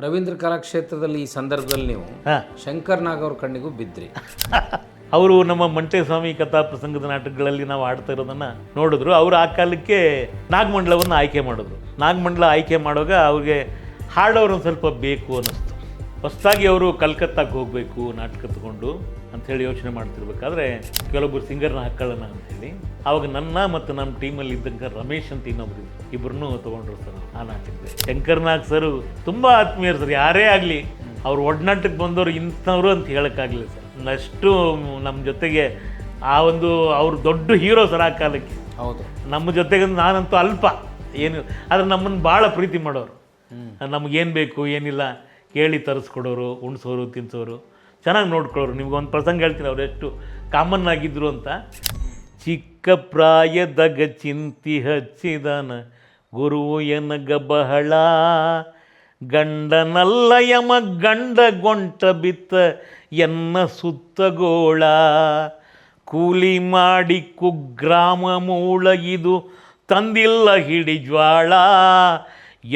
ರವೀಂದ್ರ ಕಲಾಕ್ಷೇತ್ರದಲ್ಲಿ ಈ ಸಂದರ್ಭದಲ್ಲಿ ನೀವು ಶಂಕರ್ ನಾಗ್ ಅವ್ರ ಕಣ್ಣಿಗೂ ಬಿದ್ರಿ. ಅವರು ನಮ್ಮ ಮಂಟೇಸ್ವಾಮಿ ಕಥಾ ಪ್ರಸಂಗದ ನಾಟಕಗಳಲ್ಲಿ ನಾವು ಆಡ್ತಾ ಇರೋದನ್ನು ನೋಡಿದ್ರು. ಅವರು ಆ ಕಾಲಕ್ಕೆ ನಾಗಮಂಡಲವನ್ನು ಆಯ್ಕೆ ಮಾಡಿದ್ರು. ನಾಗಮಂಡಲ ಆಯ್ಕೆ ಮಾಡುವಾಗ ಅವ್ರಿಗೆ ಹಾಡೋರು ಒಂದು ಸ್ವಲ್ಪ ಬೇಕು ಅನ್ನಿಸ್ತು. ಹೊಸದಾಗಿ ಅವರು ಕಲ್ಕತ್ತಾಗೆ ಹೋಗಬೇಕು ನಾಟಕ ತಗೊಂಡು ಅಂಥೇಳಿ ಯೋಚನೆ ಮಾಡ್ತಿರ್ಬೇಕಾದ್ರೆ ಕೆಲವೊಬ್ಬರು ಸಿಂಗರ್ನ ಹಾಕೊಳ್ಳೋಣ ಅಂಥೇಳಿ ಆವಾಗ ನನ್ನ ಮತ್ತು ನಮ್ಮ ಟೀಮಲ್ಲಿ ಇದ್ದಂಗೆ ರಮೇಶ್ ಅಂತ ಇನ್ನೊಬ್ರು ಇಬ್ಬರನ್ನೂ ತೊಗೊಂಡ್ರು ಸರ್ ಆ ನಾಟಕದಲ್ಲಿ. ಶಂಕರ್ ನಾಗ್ ಸರ್ ತುಂಬ ಆತ್ಮೀಯರು ಸರ್. ಯಾರೇ ಆಗಲಿ ಅವ್ರು ಒಡನಾಟಕ್ಕೆ ಬಂದವರು ಇಂಥವ್ರು ಅಂತ ಹೇಳೋಕ್ಕಾಗಲಿಲ್ಲ ಸರ್. ಅಷ್ಟು ನಮ್ಮ ಜೊತೆಗೆ ಆ ಒಂದು ಅವರು ದೊಡ್ಡ ಹೀರೋ ಸರ್ ಆ ಕಾಲಕ್ಕೆ. ಹೌದು, ನಮ್ಮ ಜೊತೆಗೆ ನಾನಂತೂ ಅಲ್ಪ ಏನು, ಆದರೆ ನಮ್ಮನ್ನು ಭಾಳ ಪ್ರೀತಿ ಮಾಡೋರು. ನಮಗೇನು ಬೇಕು ಏನಿಲ್ಲ ಕೇಳಿ ತರಿಸ್ಕೊಡೋರು, ಉಣ್ಸೋರು, ತಿನ್ಸೋರು, ಚೆನ್ನಾಗಿ ನೋಡ್ಕೊಳ್ಳೋರು. ನಿಮ್ಗೊಂದು ಪ್ರಸಂಗ ಹೇಳ್ತೀನಿ ಅವ್ರು ಎಷ್ಟು ಕಾಮನ್ ಆಗಿದ್ರು ಅಂತ. ಚಿಕ್ಕ ಪ್ರಾಯದಾಗ ಚಿಂತಿ ಹಚ್ಚಿದಾನ ಗುರುವು ಎನಗ ಬಹಳ, ಗಂಡನಲ್ಲ ಯಮ ಗಂಡ ಗೊಂಟ ಬಿತ್ತ ಎನ್ನ ಸುತ್ತಗೋಳ, ಕೂಲಿ ಮಾಡಿ ಕುಗ್ರಾಮ ಮೂಳ ಇದು ತಂದಿಲ್ಲ ಹಿಡಿಜ್ವಾಳ,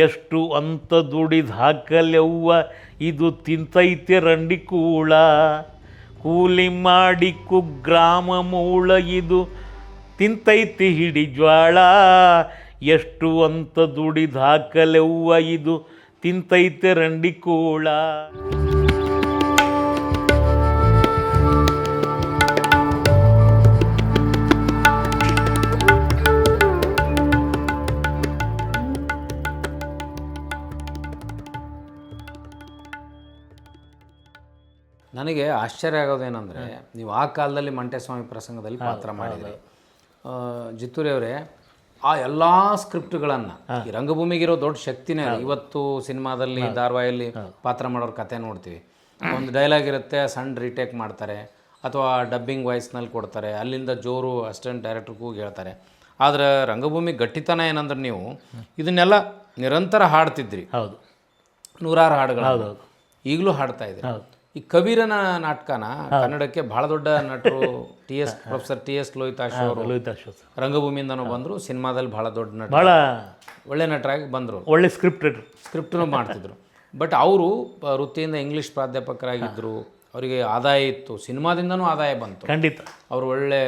ಎಷ್ಟು ಅಂತ ದುಡಿದು ಹಾಕಲೆವ್ವ ಇದು ತಿಂತೈತೆ ರಂಡಿ ಕೂಳ, ಕೂಲಿ ಮಾಡಿ ಕುಗ್ರಾಮ ಮೂಳ ಇದು ತಿಂತೈತೆ ಹಿಡಿಜ್ವಾಳ, ಎಷ್ಟು ಅಂತ ದುಡಿದು ಹಾಕಲೆವ್ವ ಇದು ತಿಂತೈತೆ ರಂಡಿ ಕೂಳ. ನನಗೆ ಆಶ್ಚರ್ಯ ಆಗೋದೇನೆಂದರೆ, ನೀವು ಆ ಕಾಲದಲ್ಲಿ ಮಂಟೇಸ್ವಾಮಿ ಪ್ರಸಂಗದಲ್ಲಿ ಪಾತ್ರ ಮಾಡಿದ್ರಿ. ಜಿತ್ತೂರಿ ಅವರೇ, ಆ ಎಲ್ಲ ಸ್ಕ್ರಿಪ್ಟ್ಗಳನ್ನು ಈ ರಂಗಭೂಮಿಗಿರೋ ದೊಡ್ಡ ಶಕ್ತಿನೇ. ಇವತ್ತು ಸಿನಿಮಾದಲ್ಲಿ ಧಾರಾವಾಹಿಯಲ್ಲಿ ಪಾತ್ರ ಮಾಡೋರ ಕತೆ ನೋಡ್ತೀವಿ. ಒಂದು ಡೈಲಾಗ್ ಇರುತ್ತೆ, ಸಣ್ಣ ರೀಟೇಕ್ ಮಾಡ್ತಾರೆ ಅಥವಾ ಡಬ್ಬಿಂಗ್ ವಾಯ್ಸ್ನಲ್ಲಿ ಕೊಡ್ತಾರೆ, ಅಲ್ಲಿಂದ ಜೋರು ಅಸಿಸ್ಟೆಂಟ್ ಡೈರೆಕ್ಟ್ರಿಗೂ ಹೇಳ್ತಾರೆ. ಆದರೆ ರಂಗಭೂಮಿ ಗಟ್ಟಿತನ ಏನಂದ್ರೆ ನೀವು ಇದನ್ನೆಲ್ಲ ನಿರಂತರ ಹಾಡ್ತಿದ್ರಿ. ಹೌದು, ನೂರಾರು ಹಾಡುಗಳು ಈಗಲೂ ಹಾಡ್ತಾ ಇದ್ರಿ. ಈ ಕಬೀರನ ನಾಟಕನ ಕನ್ನಡಕ್ಕೆ ಬಹಳ ದೊಡ್ಡ ನಟರು ಪ್ರೊಫೆಸರ್ ಟಿ ಎಸ್ ಲೋಹಿತಾಶ್ ಅವರು ರಂಗಭೂಮಿಯಿಂದನೂ ಬಂದರು. ಸಿನಿಮಾದಲ್ಲಿ ಬಹಳ ದೊಡ್ಡ ನಟ, ಭಾಳ ಒಳ್ಳೆ ನಟರಾಗಿ ಬಂದರು. ಒಳ್ಳೆ ಸ್ಕ್ರಿಪ್ಟನ್ನು ಮಾಡ್ತಿದ್ರು. ಬಟ್ ಅವರು ವೃತ್ತಿಯಿಂದ ಇಂಗ್ಲೀಷ್ ಪ್ರಾಧ್ಯಾಪಕರಾಗಿದ್ದರು. ಅವರಿಗೆ ಆದಾಯ ಇತ್ತು, ಸಿನಿಮಾದಿಂದನೂ ಆದಾಯ ಬಂತು. ಖಂಡಿತ ಅವರು ಒಳ್ಳೆ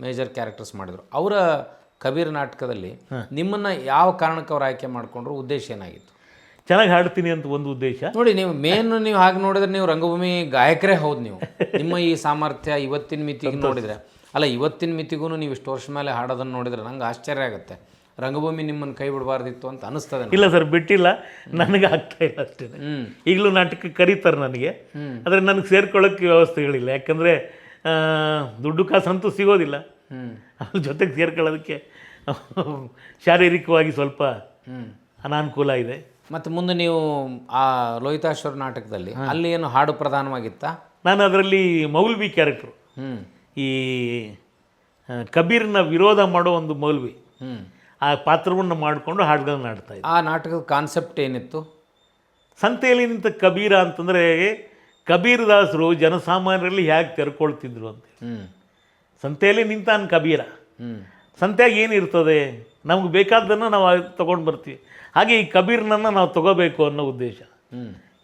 ಮೇಜರ್ ಕ್ಯಾರೆಕ್ಟರ್ಸ್ ಮಾಡಿದರು. ಅವರ ಕಬೀರ್ ನಾಟಕದಲ್ಲಿ ನಿಮ್ಮನ್ನು ಯಾವ ಕಾರಣಕ್ಕೆ ಅವ್ರು ಆಯ್ಕೆ ಮಾಡಿಕೊಂಡ್ರು? ಉದ್ದೇಶ ಏನಾಗಿತ್ತು? ಚೆನ್ನಾಗಿ ಹಾಡ್ತೀನಿ ಅಂತ ಒಂದು ಉದ್ದೇಶ. ನೋಡಿ, ನೀವು ಹಾಗೆ ನೋಡಿದ್ರೆ ನೀವು ರಂಗಭೂಮಿ ಗಾಯಕರೇ ಹೌದು. ನೀವು ನಿಮ್ಮ ಈ ಸಾಮರ್ಥ್ಯ ಇವತ್ತಿನ ಮಿತಿಗೆ ನೋಡಿದರೆ, ಅಲ್ಲ ಇವತ್ತಿನ ಮಿತಿಗೂ ನೀವು ಇಷ್ಟು ವರ್ಷ ಮೇಲೆ ಹಾಡೋದನ್ನು ನೋಡಿದರೆ ನಂಗೆ ಆಶ್ಚರ್ಯ ಆಗುತ್ತೆ. ರಂಗಭೂಮಿ ನಿಮ್ಮನ್ನು ಕೈ ಬಿಡಬಾರ್ದಿತ್ತು ಅಂತ ಅನಿಸ್ತದೆ. ಇಲ್ಲ ಸರ್, ಬಿಟ್ಟಿಲ್ಲ, ನನಗೆ ಆಗ್ತಾ ಇಲ್ಲ ಅಷ್ಟೇ. ಈಗಲೂ ನಾಟಕಕ್ಕೆ ಕರೀತಾರೆ ನನಗೆ, ಆದರೆ ನನಗೆ ಸೇರ್ಕೊಳ್ಳೋಕ್ಕೆ ವ್ಯವಸ್ಥೆಗಳಿಲ್ಲ. ಯಾಕಂದರೆ ದುಡ್ಡು ಕಾಸಂತೂ ಸಿಗೋದಿಲ್ಲ. ಅದ್ರ ಜೊತೆಗೆ ಸೇರ್ಕೊಳ್ಳೋದಕ್ಕೆ ಶಾರೀರಿಕವಾಗಿ ಸ್ವಲ್ಪ ಅನಾನುಕೂಲ ಇದೆ. ಮತ್ತು ಮುಂದೆ ನೀವು ಆ ಲೋಹಿತಾಶ್ವರ ನಾಟಕದಲ್ಲಿ ಅಲ್ಲಿ ಏನು ಹಾಡು ಪ್ರಧಾನವಾಗಿತ್ತಾ? ನಾನು ಅದರಲ್ಲಿ ಮೌಲ್ವಿ ಕ್ಯಾರೆಕ್ಟ್ರು, ಈ ಕಬೀರ್ನ ವಿರೋಧ ಮಾಡೋ ಒಂದು ಮೌಲ್ವಿ, ಆ ಪಾತ್ರವನ್ನು ಮಾಡಿಕೊಂಡು ಹಾಡುಗಳನ್ನ ಹಾಡ್ತಾ ಇದ್ದೆ. ಆ ನಾಟಕದ ಕಾನ್ಸೆಪ್ಟ್ ಏನಿತ್ತು? ಸಂತೆಯಲ್ಲಿ ನಿಂತ ಕಬೀರ ಅಂತಂದರೆ ಕಬೀರ್ ದಾಸರು ಜನಸಾಮಾನ್ಯರಲ್ಲಿ ಹೇಗೆ ತೆರ್ಕೊಳ್ತಿದ್ರು ಅಂತ. ಸಂತೆಯಲ್ಲಿ ನಿಂತಾನ ಕಬೀರ. ಸಂತೆಯಾಗ ಏನಿರ್ತದೆ, ನಮ್ಗೆ ಬೇಕಾದ್ದನ್ನು ನಾವು ತೊಗೊಂಡು ಬರ್ತೀವಿ. ಹಾಗೆ ಈ ಕಬೀರ್ನನ್ನು ನಾವು ತೊಗೋಬೇಕು ಅನ್ನೋ ಉದ್ದೇಶ,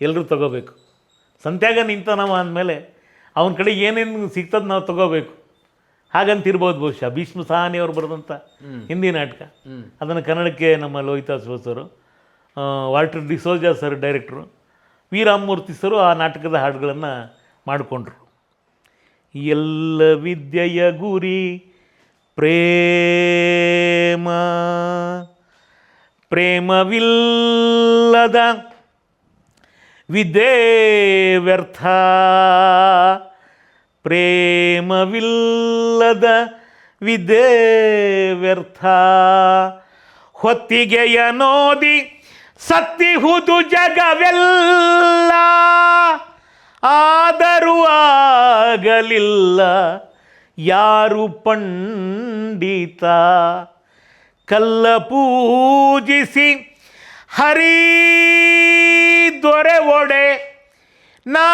ಎಲ್ಲರೂ ತೊಗೋಬೇಕು. ಸಂತ್ಯಾಗ ನಿಂತ ನಾವು ಅಂದಮೇಲೆ ಅವನ ಕಡೆ ಏನೇನು ಸಿಗ್ತದೆ ನಾವು ತೊಗೋಬೇಕು. ಹಾಗಂತಿರ್ಬೋದು ಬಹುಶಃ. ಭೀಷ್ಮ ಸಹಾನಿಯವರು ಬರೆದಂಥ ಹಿಂದಿ ನಾಟಕ, ಅದನ್ನು ಕನ್ನಡಕ್ಕೆ ನಮ್ಮ ಲೋಹಿತಾಶ್ ಸರು, Walter D'Souza sir director, V Ramamurthy ಸರು ಆ ನಾಟಕದ ಹಾಡುಗಳನ್ನು ಮಾಡಿಕೊಂಡ್ರು. ಎಲ್ಲ ವಿದ್ಯೆಯ ಗುರಿ ಪ್ರೇಮ, ಪ್ರೇಮವಿಲ್ಲದ ವಿದ್ಯೆ ವ್ಯರ್ಥ, ಪ್ರೇಮವಿಲ್ಲದ ವಿದ್ಯೆ ವ್ಯರ್ಥ, ಹೊತ್ತಿಗೆಯ ನೋದಿ ಸತ್ತಿಹುದು ಜಗವೆಲ್ಲ, ಆದರೂ ಆಗಲಿಲ್ಲ ಯಾರು ಪಂಡಿತ, ಕಲ್ಲ ಪೂಜಿಸಿ ಹರಿ ದೊರೆ ಒಡೆ, ನಾ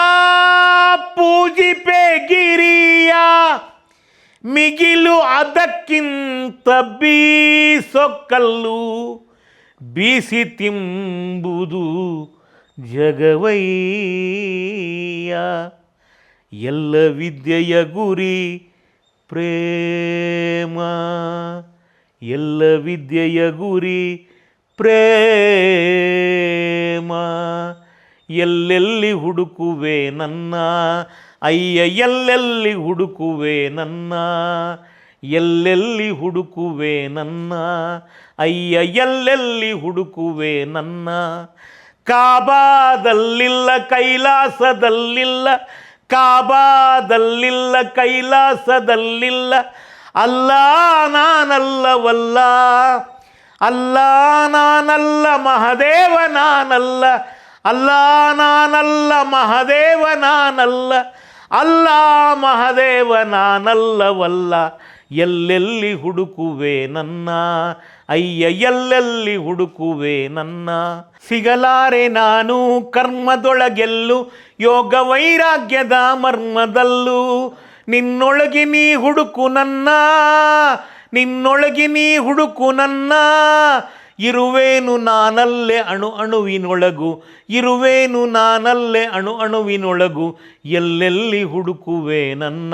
ಪೂಜಿಪೆ ಗಿರಿಯ ಮಿಗಿಲು ಅದಕ್ಕಿಂತ ಬೀಸೊಕ್ಕಲ್ಲು, ಬೀಸಿ ತಿಂಬುದು ಜಗವಯ್ಯ. ಎಲ್ಲ ವಿದ್ಯೆಯ ಗುರಿ ಪ್ರೇಮ, ಎಲ್ಲ ವಿದ್ಯೆಯ ಗುರಿ ಪ್ರೇಮ. ಎಲ್ಲೆಲ್ಲಿ ಹುಡುಕುವೆ ನನ್ನ ಅಯ್ಯ, ಎಲ್ಲೆಲ್ಲಿ ಹುಡುಕುವೆ ನನ್ನ, ಎಲ್ಲೆಲ್ಲಿ ಹುಡುಕುವೆ ನನ್ನ ಅಯ್ಯ, ಎಲ್ಲೆಲ್ಲಿ ಹುಡುಕುವೆ ನನ್ನ. ಕಾಬಾದಲ್ಲಿಲ್ಲ ಕೈಲಾಸದಲ್ಲಿಲ್ಲ, ಕಾಬಾದಲ್ಲಿಲ್ಲ ಕೈಲಾಸದಲ್ಲಿಲ್ಲ, ಅಲ್ಲ ನಾನಲ್ಲವಲ್ಲ, ಅಲ್ಲ ನಾನಲ್ಲ ಮಹದೇವ ನಾನಲ್ಲ, ಅಲ್ಲ ನಾನಲ್ಲ ಮಹದೇವ ನಾನಲ್ಲ, ಅಲ್ಲ ಮಹದೇವ ನಾನಲ್ಲವಲ್ಲ. ಎಲ್ಲೆಲ್ಲಿ ಹುಡುಕುವೆ ನನ್ನ ಅಯ್ಯ, ಎಲ್ಲೆಲ್ಲಿ ಹುಡುಕುವೆ ನನ್ನ. ಸಿಗಲಾರೆ ನಾನು ಕರ್ಮದೊಳಗೆಲ್ಲು, ಯೋಗ ವೈರಾಗ್ಯದ ಮರ್ಮದಲ್ಲೂ. ನಿನ್ನೊಳಗೆ ನೀ ಹುಡುಕು ನನ್ನ, ನಿನ್ನೊಳಗೆ ನೀ ಹುಡುಕು ನನ್ನ. ಇರುವೇನು ನಾನಲ್ಲೇ ಅಣು ಅಣುವಿನೊಳಗು, ಇರುವೇನು ನಾನಲ್ಲೇ ಅಣು ಅಣುವಿನೊಳಗು. ಎಲ್ಲೆಲ್ಲಿ ಹುಡುಕುವೆ ನನ್ನ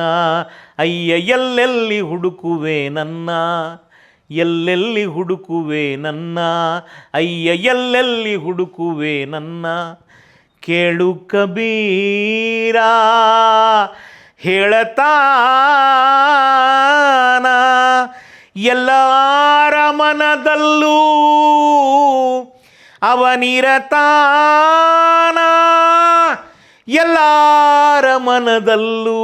ಅಯ್ಯ, ಎಲ್ಲೆಲ್ಲಿ ಹುಡುಕುವೆ ನನ್ನ, ಎಲ್ಲೆಲ್ಲಿ ಹುಡುಕುವೆ ನನ್ನ ಅಯ್ಯ, ಎಲ್ಲೆಲ್ಲಿ ಹುಡುಕುವೆ ನನ್ನ. ಕೇಳು ಕಬೀರ ಹೇಳತಾನ, ಎಲ್ಲಾರ ಮನದಲ್ಲೂ ಅವನಿರತಾನ, ಎಲ್ಲಾರ ಮನದಲ್ಲೂ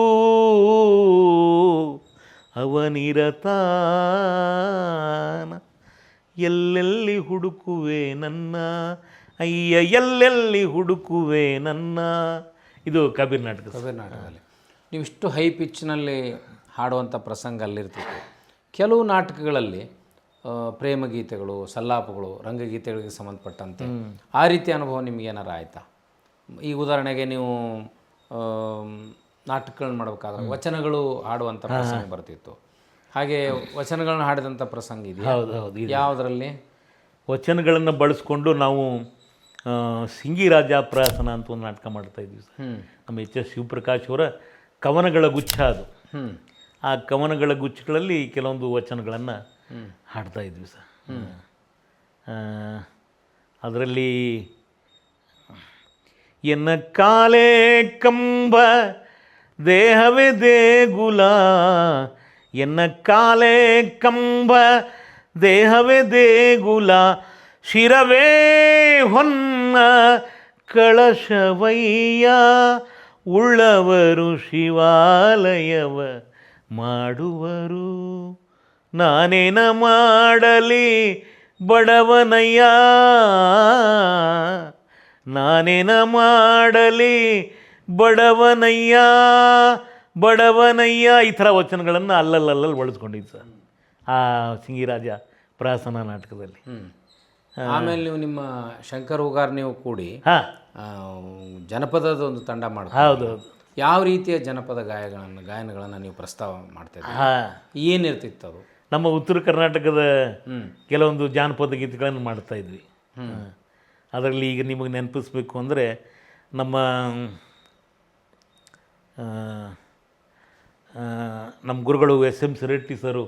ಅವನಿರತಾನ. ಎಲ್ಲೆಲ್ಲಿ ಹುಡುಕುವೆ ನನ್ನ ಅಯ್ಯ, ಎಲ್ಲೆಲ್ಲಿ ಹುಡುಕುವೆ ನನ್ನ. ಇದು ಕಬೀರ್ ನಾಟಕ. ಕಬೀರ್ ನಾಟಕದಲ್ಲಿ ನೀವು ಇಷ್ಟು ಹೈ ಪಿಚ್ನಲ್ಲಿ ಹಾಡುವಂಥ ಪ್ರಸಂಗ ಅಲ್ಲಿರ್ತಿತ್ತು. ಕೆಲವು ನಾಟಕಗಳಲ್ಲಿ ಪ್ರೇಮ ಗೀತೆಗಳು, ಸಲ್ಲಾಪಗಳು, ರಂಗಗೀತೆಗಳಿಗೆ ಸಂಬಂಧಪಟ್ಟಂತೆ ಆ ರೀತಿ ಅನುಭವ ನಿಮ್ಗೆ ಏನಾರು ಆಯಿತಾ? ಈ ಉದಾಹರಣೆಗೆ ನೀವು ನಾಟಕಗಳನ್ನ ಮಾಡಬೇಕಾದ್ರೆ ವಚನಗಳು ಹಾಡುವಂಥ ಪ್ರಸಂಗ ಬರ್ತಿತ್ತು. ಹಾಗೆ ವಚನಗಳನ್ನ ಹಾಡಿದಂಥ ಪ್ರಸಂಗ ಇದೆಯಾ? ಹೌದು ಹೌದು. ಯಾವುದರಲ್ಲಿ? ವಚನಗಳನ್ನು ಬಳಸ್ಕೊಂಡು ನಾವು ಸಿಂಗಿರಾಜ ಪ್ರಾಸನ ಅಂತ ಒಂದು ನಾಟಕ ಮಾಡ್ತಾಯಿದ್ವಿ ಸರ್. ನಮ್ಮ ಎಚ್ ಎಸ್ ಶಿವಪ್ರಕಾಶ್ ಅವರ ಕವನಗಳ ಗುಚ್ಛ ಅದು. ಆ ಕವನಗಳ ಗುಚ್ಛಗಳಲ್ಲಿ ಕೆಲವೊಂದು ವಚನಗಳನ್ನು ಹಾಡ್ತಾಯಿದ್ವಿ ಸರ್. ಅದರಲ್ಲಿ ಎನ್ನ ಕಾಲೇ ಕಂಬ ದೇಹವೇ ದೇಗುಲ, ಎನ್ನ ಕಾಲೇ ಕಂಬ ದೇಹವೇ ದೇಗುಲ, ಶಿರವೇ ಹೊನ್ನ ಕಳಶವಯ್ಯ, ಉಳ್ಳವರು ಶಿವಾಲಯವ ಮಾಡುವರು, ನಾನೇನ ಮಾಡಲಿ ಬಡವನಯ್ಯ, ನಾನೇನ ಮಾಡಲಿ ಬಡವನಯ್ಯ, ಬಡವನಯ್ಯ. ಈ ಥರ ವಚನಗಳನ್ನು ಅಲ್ಲಲ್ಲಿ ಬಳಸ್ಕೊಂಡಿದ್ದು ಸರ್ ಆ ಸಿಂಗಿರಾಜ ಪ್ರಾಸನ ನಾಟಕದಲ್ಲಿ. ಆಮೇಲೆ ನೀವು ನಿಮ್ಮ ಶಂಕರ್ ಹೂಗಾರ್ ನೀವು ಕೂಡಿ ಜನಪದದ ಒಂದು ತಂಡ ಮಾಡ್ತೀವಿ. ಹೌದು ಹೌದು. ಯಾವ ರೀತಿಯ ಜನಪದ ಗಾಯನಗಳನ್ನು ನೀವು ಪ್ರಸ್ತಾವ ಮಾಡ್ತಾ ಇದ್ದೀರಿ? ಏನಿರ್ತಿತ್ತು ಅದು? ನಮ್ಮ ಉತ್ತರ ಕರ್ನಾಟಕದ ಕೆಲವೊಂದು ಜಾನಪದ ಗೀತೆಗಳನ್ನು ಮಾಡ್ತಾ ಇದ್ವಿ. ಅದರಲ್ಲಿ ಈಗ ನಿಮಗೆ ನೆನಪಿಸ್ಬೇಕು ಅಂದರೆ ನಮ್ಮ ಗುರುಗಳು ಎಸ್ ಎಂ ಸಿರೆಟ್ಟಿ ಸರು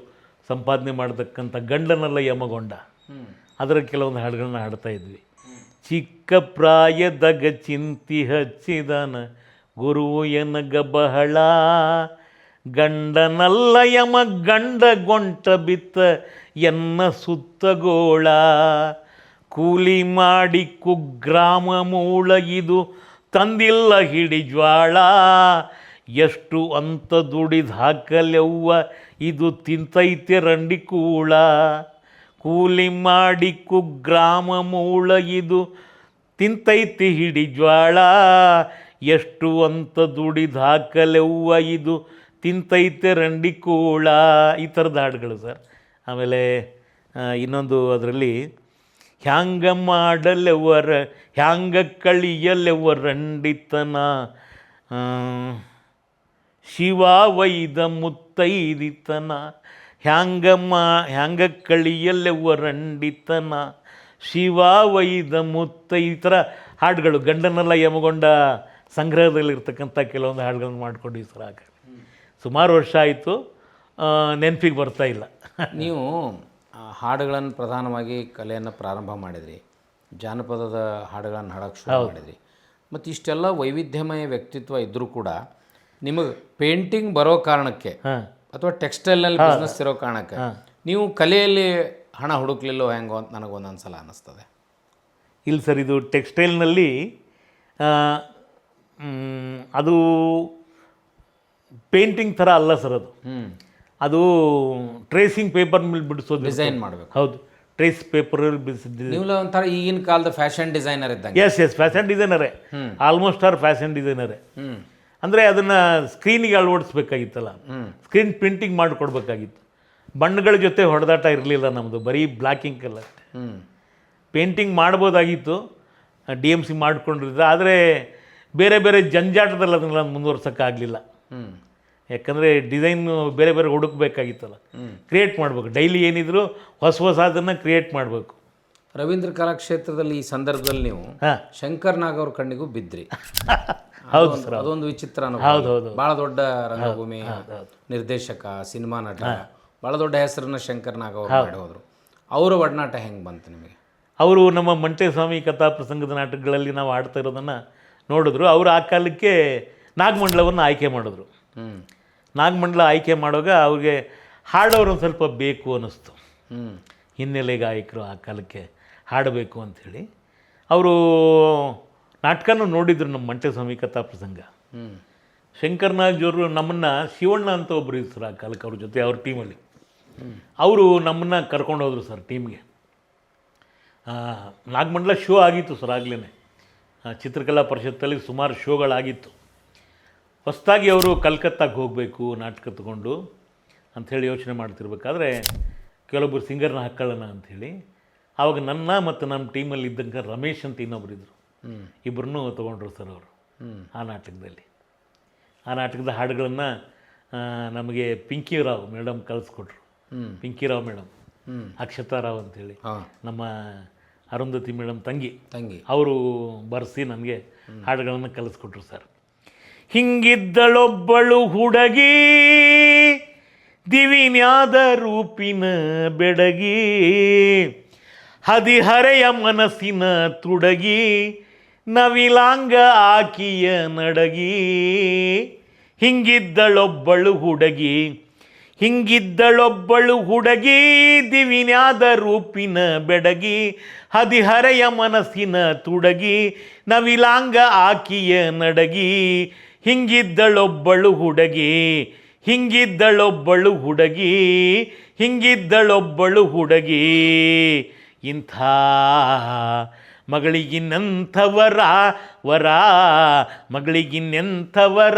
ಸಂಪಾದನೆ ಮಾಡತಕ್ಕಂಥ ಗಂಡನಲ್ಲ ಯಮಗೊಂಡ, ಅದರ ಕೆಲವೊಂದು ಹಾಡುಗಳನ್ನ ಹಾಡ್ತಾ ಇದ್ವಿ. ಚಿಕ್ಕ ಪ್ರಾಯದಾಗ ಚಿಂತಿ ಹಚ್ಚಿದನ ಗುರುವು ಎನಗ ಬಹಳ, ಗಂಡನಲ್ಲ ಯಮ ಗಂಡ ಗೊಂಟ ಬಿತ್ತ ಎನ್ನ ಸುತ್ತಗೋಳ, ಕೂಲಿ ಮಾಡಿ ಕುಗ್ರಾಮ ಮೂಳ ಇದು ತಂದಿಲ್ಲ ಹಿಡಿ ಜ್ವಾಳ, ಎಷ್ಟು ಅಂತ ದುಡಿದು ಹಾಕಲೆವ್ವ ಇದು ತಿಂತೈತೆ ರಂಡಿ ಕೂಳ, ಕೂಲಿ ಮಾಡಿ ಕುಗ್ರಾಮ ಮೂಳ ಇದು ತಿಂತೈತೆ ಹಿಡಿ ಜ್ವಾಳ, ಎಷ್ಟು ಅಂತ ದುಡಿದು ಹಾಕಲೆವ್ವ ಇದು ತಿಂತೈತೆ ರಂಡಿ ಕೂಳ. ಈ ಥರದ ಹಾಡುಗಳು ಸರ್. ಆಮೇಲೆ ಇನ್ನೊಂದು ಅದರಲ್ಲಿ ಹ್ಯಾಂಗ ಮಾಡಲೆವರ ಹ್ಯಾಂಗ ಕಳಿಯಲೆವ ರಂಡಿತನ, ಶಿವ ವೈದ ಮುತ್ತೈದಿತನ, ಹ್ಯಾಂಗ ಕಳಿಯಲೆವ ರಂಡಿತನ, ಶಿವ ವೈದ ಮುತ್ತ. ಈ ಥರ ಹಾಡುಗಳು ಗಂಡನೆಲ್ಲ ಯಮಗೊಂಡ ಸಂಗ್ರಹದಲ್ಲಿರ್ತಕ್ಕಂಥ ಕೆಲವೊಂದು ಹಾಡುಗಳನ್ನು ಮಾಡ್ಕೊಂಡಿವಿ ಸರ್. ಆಗ ಸುಮಾರು ವರ್ಷ ಆಯಿತು, ನೆನಪಿಗೆ ಬರ್ತಾ ಇಲ್ಲ. ನೀವು ಹಾಡುಗಳನ್ನು ಪ್ರಧಾನವಾಗಿ ಕಲೆಯನ್ನು ಪ್ರಾರಂಭ ಮಾಡಿದ್ರಿ, ಜಾನಪದದ ಹಾಡುಗಳನ್ನು ಹಾಡೋಕ್ಕೆ ಶುರು ಮಾಡಿದ್ರಿ. ಮತ್ತು ಇಷ್ಟೆಲ್ಲ ವೈವಿಧ್ಯಮಯ ವ್ಯಕ್ತಿತ್ವ ಇದ್ದರೂ ಕೂಡ ನಿಮಗೆ ಪೇಂಟಿಂಗ್ ಬರೋ ಕಾರಣಕ್ಕೆ ಅಥವಾ ಟೆಕ್ಸ್ಟೈಲ್ನಲ್ಲಿ ಬಿಸ್ನೆಸ್ ಇರೋ ಕಾರಣಕ್ಕೆ ನೀವು ಕಲೆಯಲ್ಲಿ ಹಣ ಹುಡುಕ್ಲಿಲ್ಲೋ ಹೆಂಗೋ ಅಂತ ನನಗೊಂದೊಂದು ಸಲ ಅನ್ನಿಸ್ತದೆ. ಇಲ್ಲ ಸರ್, ಇದು ಟೆಕ್ಸ್ಟೈಲ್ನಲ್ಲಿ ಅದು ಪೇಂಟಿಂಗ್ ಥರ ಅಲ್ಲ ಸರ್. ಅದು ಟ್ರೇಸಿಂಗ್ ಪೇಪರ್ ಮೇಲೆ ಬಿಡಿಸೋದು, ಡಿಸೈನ್ ಮಾಡಬೇಕು. ಹೌದು, ಟ್ರೇಸ್ ಪೇಪರಲ್ಲಿ ಬಿಡಿಸಿದ್ದು. ನೀವು ಒಂಥರ ಈಗಿನ ಕಾಲದ ಫ್ಯಾಷನ್ ಡಿಸೈನರ್ ಇದ್ದಂಗೆ. ಎಸ್ ಫ್ಯಾಷನ್ ಡಿಸೈನರೇ, ಆಲ್ಮೋಸ್ಟ್ ಆರ್ ಫ್ಯಾಷನ್ ಡಿಸೈನರೇ. ಅಂದರೆ ಅದನ್ನು ಸ್ಕ್ರೀನಿಗೆ ಅಳವಡಿಸ್ಬೇಕಾಗಿತ್ತಲ್ಲ, ಸ್ಕ್ರೀನ್ ಪ್ರಿಂಟಿಂಗ್ ಮಾಡಿಕೊಡ್ಬೇಕಾಗಿತ್ತು. ಬಣ್ಣಗಳ ಜೊತೆ ಹೊಡೆದಾಟ ಇರಲಿಲ್ಲ ನಮ್ಮದು, ಬರೀ ಬ್ಲ್ಯಾಕಿಂಗ್ ಕಲರ್. ಪೇಂಟಿಂಗ್ ಮಾಡ್ಬೋದಾಗಿತ್ತು, DMC ಮಾಡ್ಕೊಂಡಿದ್ದೆ. ಆದರೆ ಬೇರೆ ಬೇರೆ ಜಂಜಾಟದಲ್ಲಿ ಅದನ್ನೆಲ್ಲ ಮುಂದುವರ್ಸೋಕ್ಕಾಗಲಿಲ್ಲ. ಯಾಕಂದರೆ ಡಿಸೈನು ಬೇರೆ ಬೇರೆ ಹುಡುಕ್ಬೇಕಾಗಿತ್ತಲ್ಲ, ಕ್ರಿಯೇಟ್ ಮಾಡಬೇಕು. ಡೈಲಿ ಏನಿದ್ರು ಹೊಸ ಅದನ್ನು ಕ್ರಿಯೇಟ್ ಮಾಡಬೇಕು. ರವೀಂದ್ರ ಕಲಾಕ್ಷೇತ್ರದಲ್ಲಿ ಈ ಸಂದರ್ಭದಲ್ಲಿ ನೀವು ಶಂಕರ್ ನಾಗ್ ಅವ್ರ ಕಣ್ಣಿಗೂ ಬಿದ್ರಿ. ಹೌದು ಸರ್, ಅದೊಂದು ವಿಚಿತ್ರ ಅನುಭವ. ಹೌದು. ಭಾಳ ದೊಡ್ಡ ರಂಗಭೂಮಿ ನಿರ್ದೇಶಕ, ಸಿನಿಮಾ ನಟ, ಭಾಳ ದೊಡ್ಡ ಹೆಸರನ್ನ ಶಂಕರ್ ನಾಗ್ ಅವರು ಮಾಡಿ ಹೋದರು. ಅವರ ಒಡನಾಟ ಹೆಂಗೆ ಬಂತು ನಿಮಗೆ? ಅವರು ನಮ್ಮ ಮಂಟೇಸ್ವಾಮಿ ಕಥಾ ಪ್ರಸಂಗದ ನಾಟಕಗಳಲ್ಲಿ ನಾವು ಆಡ್ತಾ ಇರೋದನ್ನು ನೋಡಿದ್ರು. ಅವರು ಆ ಕಾಲಕ್ಕೆ ನಾಗಮಂಡಲವನ್ನು ಆಯ್ಕೆ ಮಾಡಿದ್ರು. ನಾಗಮಂಡಲ ಆಯ್ಕೆ ಮಾಡುವಾಗ ಅವ್ರಿಗೆ ಹಾಡೋರು ಒಂದು ಸ್ವಲ್ಪ ಬೇಕು ಅನ್ನಿಸ್ತು. ಹಿನ್ನೆಲೆ ಗಾಯಕರು ಆ ಕಾಲಕ್ಕೆ ಹಾಡಬೇಕು ಅಂಥೇಳಿ ಅವರು ನಾಟಕನೂ ನೋಡಿದ್ರು, ನಮ್ಮ ಮಂಟೇಸ್ವಾಮಿ ಕಥಾ ಪ್ರಸಂಗ. ಶಂಕರ್ ನಾಗ್ಜವರು ನಮ್ಮನ್ನು ಶಿವಣ್ಣ ಅಂತ ಒಬ್ಬರು ಇದ್ರು ಸರ್ ಆ ಕಾಲಕ್ಕೆ, ಅವ್ರ ಜೊತೆ ಅವ್ರ ಟೀಮಲ್ಲಿ. ಅವರು ನಮ್ಮನ್ನು ಕರ್ಕೊಂಡು ಹೋದರು ಸರ್ ಟೀಮ್ಗೆ. ನಾಗಮಂಡಲ ಶೋ ಆಗಿತ್ತು ಸರ್, ಆಗಲೇ ಚಿತ್ರಕಲಾ ಪರಿಷತ್ತಲ್ಲಿ ಸುಮಾರು ಶೋಗಳಾಗಿತ್ತು. ಹೊಸದಾಗಿ ಅವರು ಕಲ್ಕತ್ತಾಗೆ ಹೋಗಬೇಕು ನಾಟಕ ತಗೊಂಡು ಅಂಥೇಳಿ ಯೋಚನೆ ಮಾಡ್ತಿರ್ಬೇಕಾದ್ರೆ ಕೆಲವೊಬ್ಬರು ಸಿಂಗರ್ನ ಹಾಕ್ಕೊಳ್ಳೋಣ ಅಂಥೇಳಿ ಆವಾಗ ನನ್ನ ಮತ್ತು ನಮ್ಮ ಟೀಮಲ್ಲಿ ಇದ್ದಂಗೆ ರಮೇಶ್ ಅಂತ ಇನ್ನೊಬ್ರು ಇದ್ದರು, ಇಬ್ಬರನ್ನೂ ತೊಗೊಂಡ್ರು ಸರ್ ಅವರು ಆ ನಾಟಕದಲ್ಲಿ. ಆ ನಾಟಕದ ಹಾಡುಗಳನ್ನು ನಮಗೆ ಪಿಂಕಿರಾವ್ ಮೇಡಮ್ ಕಲಿಸ್ಕೊಟ್ರು. ಪಿಂಕಿರಾವ್ ಮೇಡಮ್, ಅಕ್ಷತಾ ರಾವ್ ಅಂಥೇಳಿ ನಮ್ಮ ಅರುಂಧತಿ ಮೇಡಮ್ ತಂಗಿ ಅವರು ಬರೆಸಿ ನನಗೆ ಹಾಡುಗಳನ್ನು ಕಲಿಸ್ಕೊಟ್ರು ಸರ್. ಹಿಂಗಿದ್ದಳೊಬ್ಬಳು ಹುಡುಗಿ ದಿವಿನ್ಯಾದ ರೂಪಿನ ಬೆಡಗಿ, ಹದಿಹರೆಯ ಮನಸ್ಸಿನ ತುಡಗಿ, ನವಿಲಾಂಗ ಆಕಿಯ ನಡಗಿ. ಹಿಂಗಿದ್ದಳೊಬ್ಬಳು ಹುಡುಗಿ, ಹಿಂಗಿದ್ದಳೊಬ್ಬಳು ಹುಡುಗಿ ದಿವಿನ್ಯಾದ ರೂಪಿನ ಬೆಡಗಿ, ಹದಿಹರೆಯ ಮನಸ್ಸಿನ ತುಡಗಿ, ನವಿಲಾಂಗ ಆಕಿಯ ನಡಗಿ. ಹಿಂಗಿದ್ದಳೊಬ್ಬಳು ಹುಡುಗಿ, ಹಿಂಗಿದ್ದಳೊಬ್ಬಳು ಹುಡುಗಿ, ಹಿಂಗಿದ್ದಳೊಬ್ಬಳು ಹುಡುಗಿ. ಇಂಥ ಮಗಳಿಗಿನ್ನಂಥವರ ವರ, ಮಗಳಿಗಿನ್ನೆಂಥವರ,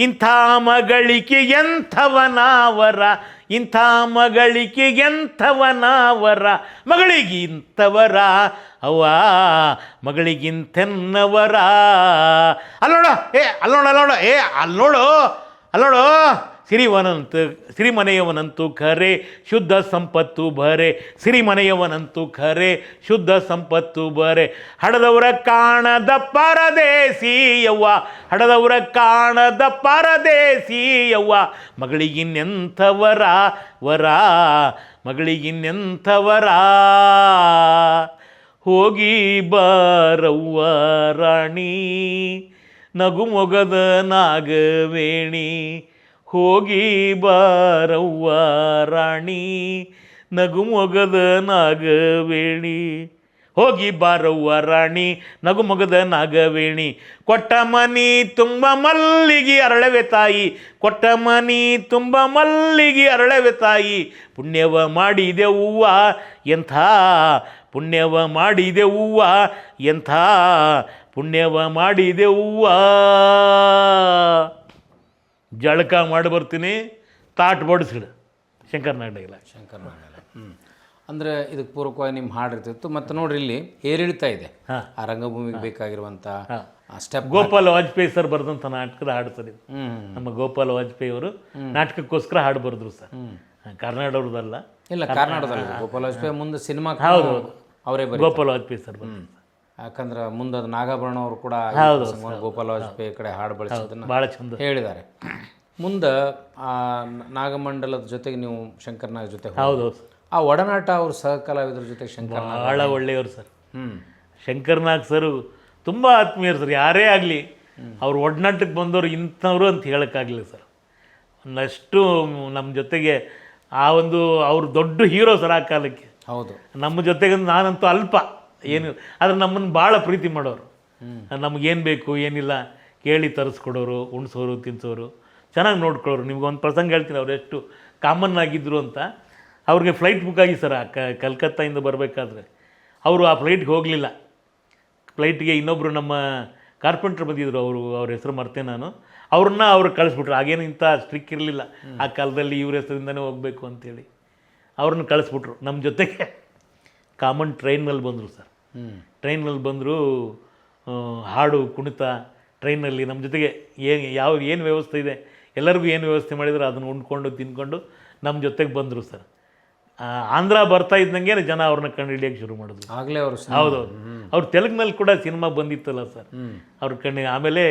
ಇಂಥ ಮಗಳಿಗೆ ಎಂಥವನಾವರ, ಇಂಥ ಮಗಳಿಗೆ ಎಂಥವನಾವರ, ಮಗಳಿಗಿಂಥವರ ಅವ್ವ ಮಗಳಿಗಿಂತೆನ್ನವರ. ಅಲ್ಲೋಡ ಅಲ್ಲೋಡ ಅಲ್ಲೋಡು ಸಿರಿಮನೆಯವನಂತೂ ಖರೆ ಶುದ್ಧ ಸಂಪತ್ತು ಬರೆ, ಸಿರಿಮನೆಯವನಂತೂ ಖರೆ ಶುದ್ಧ ಸಂಪತ್ತು ಬರೆ. ಹಡದವರ ಕಾಣದ ಪರದೇಸಿಯವ್ವ, ಹಡದವರ ಕಾಣದ ಪರದೇಸಿಯವ್ವ, ಮಗಳಿಗಿನ್ನೆಂಥವರ ವರ, ಮಗಳಿಗಿನ್ನೆಂಥವರ. ಹೋಗಿ ಬಾರವ್ವ ರಾಣಿ ನಗುಮೊಗದ ನಾಗವೇಣಿ, ಹೋಗಿ ಬಾರವ್ವ ರಾಣಿ ನಗುಮೊಗದ ನಾಗವೇಣಿ, ಹೋಗಿ ಬಾರವ್ವ ರಾಣಿ ನಗುಮೊಗದ ನಾಗವೇಣಿ. ಕೊಟ್ಟ ಮನಿ ತುಂಬ ಮಲ್ಲಿಗೆ ಅರಳವೆ ತಾಯಿ, ಕೊಟ್ಟ ಮನಿ ತುಂಬ ಮಲ್ಲಿಗೆ ಅರಳವೆ ತಾಯಿ. ಪುಣ್ಯವ ಮಾಡಿದೆ ಹೂವ ಎಂಥ, ಪುಣ್ಯವ ಮಾಡಿದೆ ಹೂವ ಎಂಥ, ಪುಣ್ಯವ ಮಾಡಿದೆ ಹೂವ. ಜಳಕ ಮಾಡಿ ಬರ್ತೀನಿ ತಾಟ್ ಬಡಿಸಿಡು ಶಂಕರ್ ನಾಗ್ ಡೈಲಾಗ್. ಶಂಕರ್ ನಾಗ್ ಡೈಲಾಗ್. ಅಂದರೆ ಇದಕ್ಕೆ ಪೂರ್ವಕವಾಗಿ ನಿಮ್ಮ ಹಾಡು ಇರ್ತಿತ್ತು. ಮತ್ತು ನೋಡ್ರಿ ಇಲ್ಲಿ ಏರಿಳಿತಾ ಇದೆ ಆ ರಂಗಭೂಮಿಗೆ ಬೇಕಾಗಿರುವಂಥ ಸ್ಟೆಪ್. ಗೋಪಾಲ್ ವಾಜಪೇಯಿ ಸರ್ ಬರೆದಂಥ ನಾಟಕದ ಹಾಡು ಸರ್ ಇದು. ನಮ್ಮ ಗೋಪಾಲ್ ವಾಜಪೇಯಿ ಅವರು ನಾಟಕಕ್ಕೋಸ್ಕರ ಹಾಡು ಬರೆದ್ರು ಸರ್, ಕರ್ನಾಟಕದಲ್ಲ. ಇಲ್ಲ, ಕರ್ನಾಟಕದಲ್ಲಿ ಗೋಪಾಲ್ ವಾಜಪೇಯಿ ಮುಂದೆ ಸಿನಿಮಾ ಹೌದು ಅವರೇ ಗೋಪಾಲ್ ವಾಜಪೇಯಿ ಸರ್ ಬಂದರು. ಯಾಕಂದ್ರೆ ಮುಂದೆ ಅದು ನಾಗಾಭರಣ ಅವರು ಕೂಡ ಗೋಪಾಲ ವಾಜಪೇಯಿ ಕಡೆ ಹಾಡು ಬಳಸಿದ್ದನ್ನು ಭಾಳ ಚಂದ ಹೇಳಿದ್ದಾರೆ. ಮುಂದೆ ಆ ನಾಗಮಂಡಲದ ಜೊತೆಗೆ ನೀವು ಶಂಕರ್ನಾಗ್ ಜೊತೆ ಹೋದ್ರಿ. ಹೌದೌದು. ಆ ಒಡನಾಟ ಅವ್ರ ಸಹ ಕಲಾವಿದರ ಜೊತೆಗೆ ಶಂಕರ್ನಾಗ್ ಭಾಳ ಒಳ್ಳೆಯವರು ಸರ್. ಹ್ಞೂ ಶಂಕರ್ನಾಗ್ ಸರು ತುಂಬ ಆತ್ಮೀಯರು ಸರ್. ಯಾರೇ ಆಗಲಿ ಅವ್ರು ಒಡನಾಟಕ್ಕೆ ಬಂದವರು ಇಂಥವ್ರು ಅಂತ ಹೇಳೋಕ್ಕಾಗಲಿಲ್ಲ ಸರ್. ಒಂದಷ್ಟು ನಮ್ಮ ಜೊತೆಗೆ ಆ ಒಂದು ಅವರು ದೊಡ್ಡ ಹೀರೋ ಸರ್ ಆ ಕಾಲಕ್ಕೆ. ಹೌದು. ನಮ್ಮ ಜೊತೆಗೆ ನಾನಂತೂ ಅಲ್ಪ ಏನು, ಆದರೆ ನಮ್ಮನ್ನು ಭಾಳ ಪ್ರೀತಿ ಮಾಡೋರು. ನಮಗೇನು ಬೇಕು ಏನಿಲ್ಲ ಕೇಳಿ ತರಿಸ್ಕೊಡೋರು, ಉಣ್ಸೋರು, ತಿನ್ಸೋರು, ಚೆನ್ನಾಗಿ ನೋಡ್ಕೊಳ್ಳೋರು. ನಿಮ್ಗೊಂದು ಪ್ರಸಂಗ ಹೇಳ್ತೀನಿ, ಅವ್ರು ಎಷ್ಟು ಕಾಮನ್ ಆಗಿದ್ದರು ಅಂತ. ಅವ್ರಿಗೆ ಫ್ಲೈಟ್ ಬುಕ್ ಆಗಿ ಸರ್ ಕಲ್ಕತ್ತಾಯಿಂದ ಬರಬೇಕಾದ್ರೆ ಅವರು ಆ ಫ್ಲೈಟ್ಗೆ ಹೋಗಲಿಲ್ಲ. ಫ್ಲೈಟ್ಗೆ ಇನ್ನೊಬ್ಬರು ನಮ್ಮ ಕಾರ್ಪೆಂಟ್ರ್ ಬಂದಿದ್ದರು, ಅವ್ರ ಹೆಸರು ಮರ್ತೇ ನಾನು. ಅವ್ರು ಕಳಿಸ್ಬಿಟ್ರು. ಆಗೇನು ಇಂಥ ಸ್ಟ್ರಿಕ್ ಇರಲಿಲ್ಲ ಆ ಕಾಲದಲ್ಲಿ, ಇವ್ರ ಹೆಸರಿಂದನೇ ಹೋಗಬೇಕು ಅಂತೇಳಿ ಅವ್ರನ್ನ ಕಳಿಸ್ಬಿಟ್ರು. ನಮ್ಮ ಜೊತೆಗೆ ಕಾಮನ್ ಟ್ರೈನಲ್ಲಿ ಬಂದರು ಸರ್. ಟ್ರೈನಲ್ಲಿ ಬಂದರು, ಹಾಡು ಕುಣಿತ ಟ್ರೈನಲ್ಲಿ ನಮ್ಮ ಜೊತೆಗೆ ಏನು ವ್ಯವಸ್ಥೆ ಇದೆ ಎಲ್ಲರಿಗೂ ಏನು ವ್ಯವಸ್ಥೆ ಮಾಡಿದ್ರು ಅದನ್ನು ಉಂಡ್ಕೊಂಡು ತಿನ್ಕೊಂಡು ನಮ್ಮ ಜೊತೆಗೆ ಬಂದರು ಸರ್. ಆಂಧ್ರ ಬರ್ತಾ ಇದ್ದಂಗೆ ಜನ ಅವ್ರನ್ನ ಕಂಡು ಹಿಡಿಯೋಕ್ಕೆ ಶುರು ಮಾಡಿದ್ರು. ಆಗಲೇ ಅವರು ಹೌದೌದು. ಅವ್ರು ತೆಲುಗಿನಲ್ಲಿ ಕೂಡ ಸಿನಿಮಾ ಬಂದಿತ್ತಲ್ಲ ಸರ್, ಅವ್ರ ಕಣ್ಣಿಗೆ. ಆಮೇಲೆ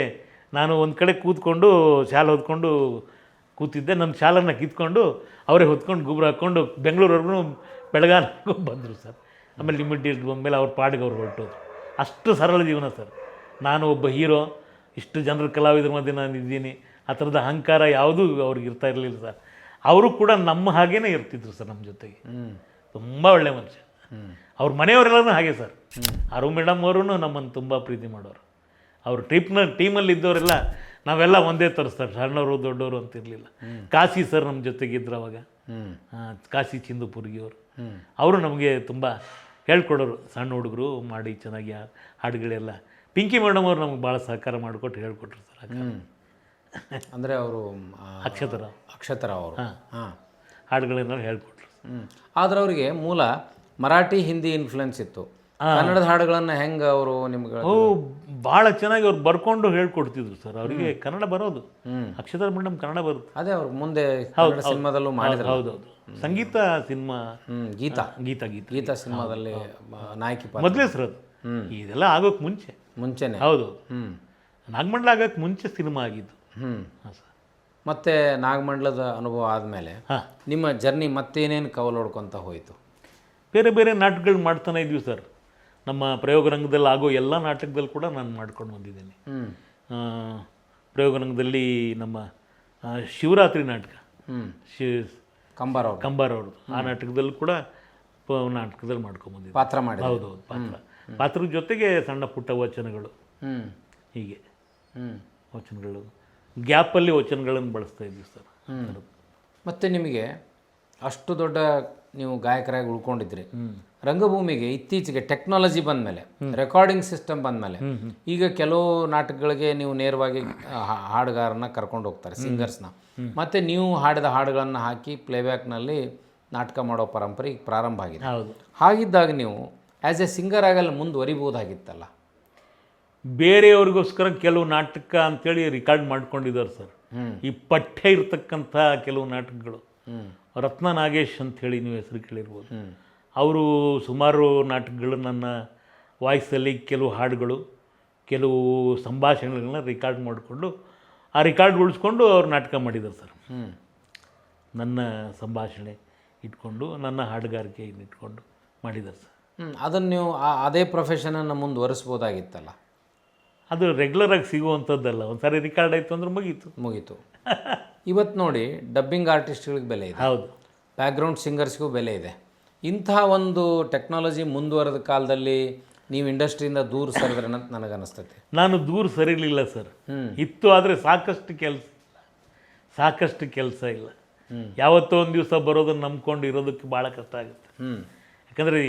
ನಾನು ಒಂದು ಕಡೆ ಕೂತ್ಕೊಂಡು ಶಾಲೆ ಹೊದ್ಕೊಂಡು ಕೂತಿದ್ದೆ. ನನ್ನ ಶಾಲನ್ನು ಕಿತ್ಕೊಂಡು ಅವರೇ ಹೊತ್ಕೊಂಡು ಗುಬ್ರು ಹಾಕ್ಕೊಂಡು ಬೆಂಗಳೂರವರೆಗೂ ಬೆಳಗಾವಿಗೂ ಬಂದರು ಸರ್. ಆಮೇಲೆ ಲಿಮಿಟೆಡ್ ಬಂದಮೇಲೆ ಅವ್ರ ಪಾಡಿಗೆ ಅವ್ರು ಹೊರಟೋದು. ಅಷ್ಟು ಸರಳ ಜೀವನ ಸರ್. ನಾನು ಒಬ್ಬ ಹೀರೋ, ಇಷ್ಟು ಜನರ ಕಲಾವಿದರ ಮಧ್ಯೆ ನಾನು ಇದ್ದೀನಿ, ಆ ಥರದ ಅಹಂಕಾರ ಯಾವುದೂ ಅವ್ರಿಗೆ ಇರ್ತಾ ಇರಲಿಲ್ಲ ಸರ್. ಅವರು ಕೂಡ ನಮ್ಮ ಹಾಗೇ ಇರ್ತಿದ್ರು ಸರ್ ನಮ್ಮ ಜೊತೆಗೆ. ತುಂಬ ಒಳ್ಳೆ ಮನುಷ್ಯ. ಅವ್ರ ಮನೆಯವರೆಲ್ಲರೂ ಹಾಗೆ ಸರ್. ಅರು ಮೇಡಮ್ ಅವರು ನಮ್ಮನ್ನು ತುಂಬ ಪ್ರೀತಿ ಮಾಡೋರು. ಅವರು ಟೀಮಲ್ಲಿ ಇದ್ದವರೆಲ್ಲ ನಾವೆಲ್ಲ ಒಂದೇ ತರಿಸ್ತಾರೆ, ಸಣ್ಣವರು ದೊಡ್ಡವರು ಅಂತಿರಲಿಲ್ಲ. ಕಾಶಿ ಸರ್ ನಮ್ಮ ಜೊತೆಗಿದ್ರು ಅವಾಗ, ಕಾಶಿ ಚಿಂದುಪುರ್ಗಿಯವರು. ಅವರು ನಮಗೆ ತುಂಬ ಹೇಳ್ಕೊಡೋರು, ಸಣ್ಣ ಹುಡುಗರು ಮಾಡಿ ಚೆನ್ನಾಗಿ ಹಾಡುಗಳೆಲ್ಲ. ಪಿಂಕಿ ಮೇಡಮ್ ಅವರು ನಮ್ಗೆ ಭಾಳ ಸಹಕಾರ ಮಾಡಿಕೊಟ್ಟು ಹೇಳ್ಕೊಟ್ರು ಸರ್. ಅಂದರೆ ಅವರು ಅಕ್ಷತರ ಅವರು ಹಾಡುಗಳನ್ನ ಹೇಳ್ಕೊಟ್ರು. ಆದ್ರೆ ಅವರಿಗೆ ಮೂಲ ಮರಾಠಿ ಹಿಂದಿ ಇನ್ಫ್ಲುಯೆನ್ಸ್ ಇತ್ತು. ಕನ್ನಡದ ಹಾಡುಗಳನ್ನು ಹೆಂಗೆ ಅವರು ನಿಮ್ಗೆ ಭಾಳ ಚೆನ್ನಾಗಿ ಅವ್ರು ಬರ್ಕೊಂಡು ಹೇಳ್ಕೊಡ್ತಿದ್ರು ಸರ್. ಅವರಿಗೆ ಕನ್ನಡ ಬರೋದು. ಅಕ್ಷತರ ಮೇಡಮ್ ಕನ್ನಡ ಬರುತ್ತೆ. ಅದೇ ಅವ್ರು ಮುಂದೆ ಸಿನಿಮಾದಲ್ಲೂ ಮಾಡಿದ್ರು. ಹೌದೌದು. ಸಂಗೀತ ಸಿನಿಮಾ ಗೀತಾ ಸಿನಿಮಾದಲ್ಲಿ ನಾಯಕಿ ಮೊದಲೇ ಸರ್ ಅದು. ಇದೆಲ್ಲ ಆಗೋಕ್ಕೆ ಮುಂಚೆನೆ. ಹೌದು. ನಾಗಮಂಡಲ ಆಗೋಕ್ಕೆ ಮುಂಚೆ ಸಿನಿಮಾ ಆಗಿದ್ದು. ಹಾಂ ಸರ್. ಮತ್ತೆ ನಾಗಮಂಡಲದ ಅನುಭವ ಆದಮೇಲೆ ನಿಮ್ಮ ಜರ್ನಿ ಮತ್ತೇನೇನು ಕವಲು ಹೊಡ್ಕೊತ ಹೋಯಿತು? ಬೇರೆ ಬೇರೆ ನಾಟಕಗಳು ಮಾಡ್ತಾನೆ ಇದ್ವಿ ಸರ್. ನಮ್ಮ ಪ್ರಯೋಗ ರಂಗದಲ್ಲಿ ಆಗೋ ಎಲ್ಲ ನಾಟಕದಲ್ಲಿ ಕೂಡ ನಾನು ಮಾಡ್ಕೊಂಡು ಬಂದಿದ್ದೀನಿ. ಪ್ರಯೋಗ ರಂಗದಲ್ಲಿ ನಮ್ಮ ಶಿವರಾತ್ರಿ ನಾಟಕ ಕಂಬಾರ್ ಅವ್ರದ್ದು, ಆ ನಾಟಕದಲ್ಲೂ ಕೂಡ ಮಾಡ್ಕೊಂಬಂದಿದ್ದೆ. ಪಾತ್ರ ಮಾಡಿ. ಹೌದೌದು. ಪಾತ್ರದ ಜೊತೆಗೆ ಸಣ್ಣ ಪುಟ್ಟ ವಚನಗಳು, ಹೀಗೆ ವಚನಗಳು, ಗ್ಯಾಪಲ್ಲಿ ವಚನಗಳನ್ನು ಬಳಸ್ತಾ ಇದ್ವಿ ಸರ್. ಮತ್ತು ನಿಮಗೆ ಅಷ್ಟು ದೊಡ್ಡ ನೀವು ಗಾಯಕರಾಗಿ ಉಳ್ಕೊಂಡಿದ್ರಿ. ರಂಗಭೂಮಿಗೆ ಇತ್ತೀಚೆಗೆ ಟೆಕ್ನಾಲಜಿ ಬಂದಮೇಲೆ, ರೆಕಾರ್ಡಿಂಗ್ ಸಿಸ್ಟಮ್ ಬಂದಮೇಲೆ, ಈಗ ಕೆಲವು ನಾಟಕಗಳಿಗೆ ನೀವು ನೇರವಾಗಿ ಹಾಡುಗಾರನ್ನ ಕರ್ಕೊಂಡು ಹೋಗ್ತಾರೆ, ಸಿಂಗರ್ಸ್ನ. ಮತ್ತು ನೀವು ಹಾಡಿದ ಹಾಡುಗಳನ್ನು ಹಾಕಿ ಪ್ಲೇಬ್ಯಾಕ್ನಲ್ಲಿ ನಾಟಕ ಮಾಡೋ ಪರಂಪರೆ ಈಗ ಪ್ರಾರಂಭ ಆಗಿದೆ. ಹಾಗಿದ್ದಾಗ ನೀವು ಆ್ಯಸ್ ಎ ಸಿಂಗರ್ ಆಗಲ್ಲ ಮುಂದುವರಿಬೋದಾಗಿತ್ತಲ್ಲ? ಬೇರೆಯವ್ರಿಗೋಸ್ಕರ ಕೆಲವು ನಾಟಕ ಅಂತೇಳಿ ರೆಕಾರ್ಡ್ ಮಾಡ್ಕೊಂಡಿದ್ದಾರೆ ಸರ್. ಈ ಪಠ್ಯ ಇರ್ತಕ್ಕಂಥ ಕೆಲವು ನಾಟಕಗಳು, ರತ್ನ ನಾಗೇಶ್ ಅಂಥೇಳಿ ನೀವು ಹೆಸರು ಕೇಳಿರ್ಬೋದು. ಅವರು ಸುಮಾರು ನಾಟಕಗಳು ನನ್ನ ವಾಯ್ಸಲ್ಲಿ ಕೆಲವು ಹಾಡುಗಳು, ಕೆಲವು ಸಂಭಾಷಣೆಗಳನ್ನ ರೆಕಾರ್ಡ್ ಮಾಡಿಕೊಂಡು ಆ ರೆಕಾರ್ಡ್ ಉಳಿಸ್ಕೊಂಡು ಅವ್ರು ನಾಟಕ ಮಾಡಿದ್ದಾರೆ ಸರ್. ನನ್ನ ಸಂಭಾಷಣೆ ಇಟ್ಕೊಂಡು, ನನ್ನ ಹಾಡುಗಾರಿಕೆ ಇಟ್ಕೊಂಡು ಮಾಡಿದ್ದಾರೆ ಸರ್. ಅದನ್ನು ನೀವು ಅದೇ ಪ್ರೊಫೆಷನನ್ನು ಮುಂದುವರಿಸ್ಬೋದಾಗಿತ್ತಲ್ಲ? ಅದು ರೆಗ್ಯುಲರಾಗಿ ಸಿಗುವಂಥದ್ದಲ್ಲ. ಒಂದು ಸಾರಿ ರೆಕಾರ್ಡ್ ಆಯಿತು ಅಂದ್ರೆ ಮುಗೀತು. ಇವತ್ತು ನೋಡಿ, ಡಬ್ಬಿಂಗ್ ಆರ್ಟಿಸ್ಟ್ಗಳಿಗೆ ಬೆಲೆ ಇದೆ. ಹೌದು. ಬ್ಯಾಕ್ಗ್ರೌಂಡ್ ಸಿಂಗರ್ಸ್ಗೂ ಬೆಲೆ ಇದೆ. ಇಂಥ ಒಂದು ಟೆಕ್ನಾಲಜಿ ಮುಂದುವರೆದ ಕಾಲದಲ್ಲಿ ನೀವು ಇಂಡಸ್ಟ್ರಿಯಿಂದ ದೂರ ಸರಿದ್ರೆ ಅಂತ ನನಗನ್ನಿಸ್ತೈತೆ. ನಾನು ದೂರ ಸರಿಲಿಲ್ಲ ಸರ್. ಇತ್ತು, ಆದರೆ ಸಾಕಷ್ಟು ಕೆಲಸ ಇಲ್ಲ. ಯಾವತ್ತೋ ಒಂದು ದಿವಸ ಬರೋದನ್ನು ನಂಬ್ಕೊಂಡು ಇರೋದಕ್ಕೆ ಭಾಳ ಕಷ್ಟ ಆಗುತ್ತೆ. ಯಾಕಂದರೆ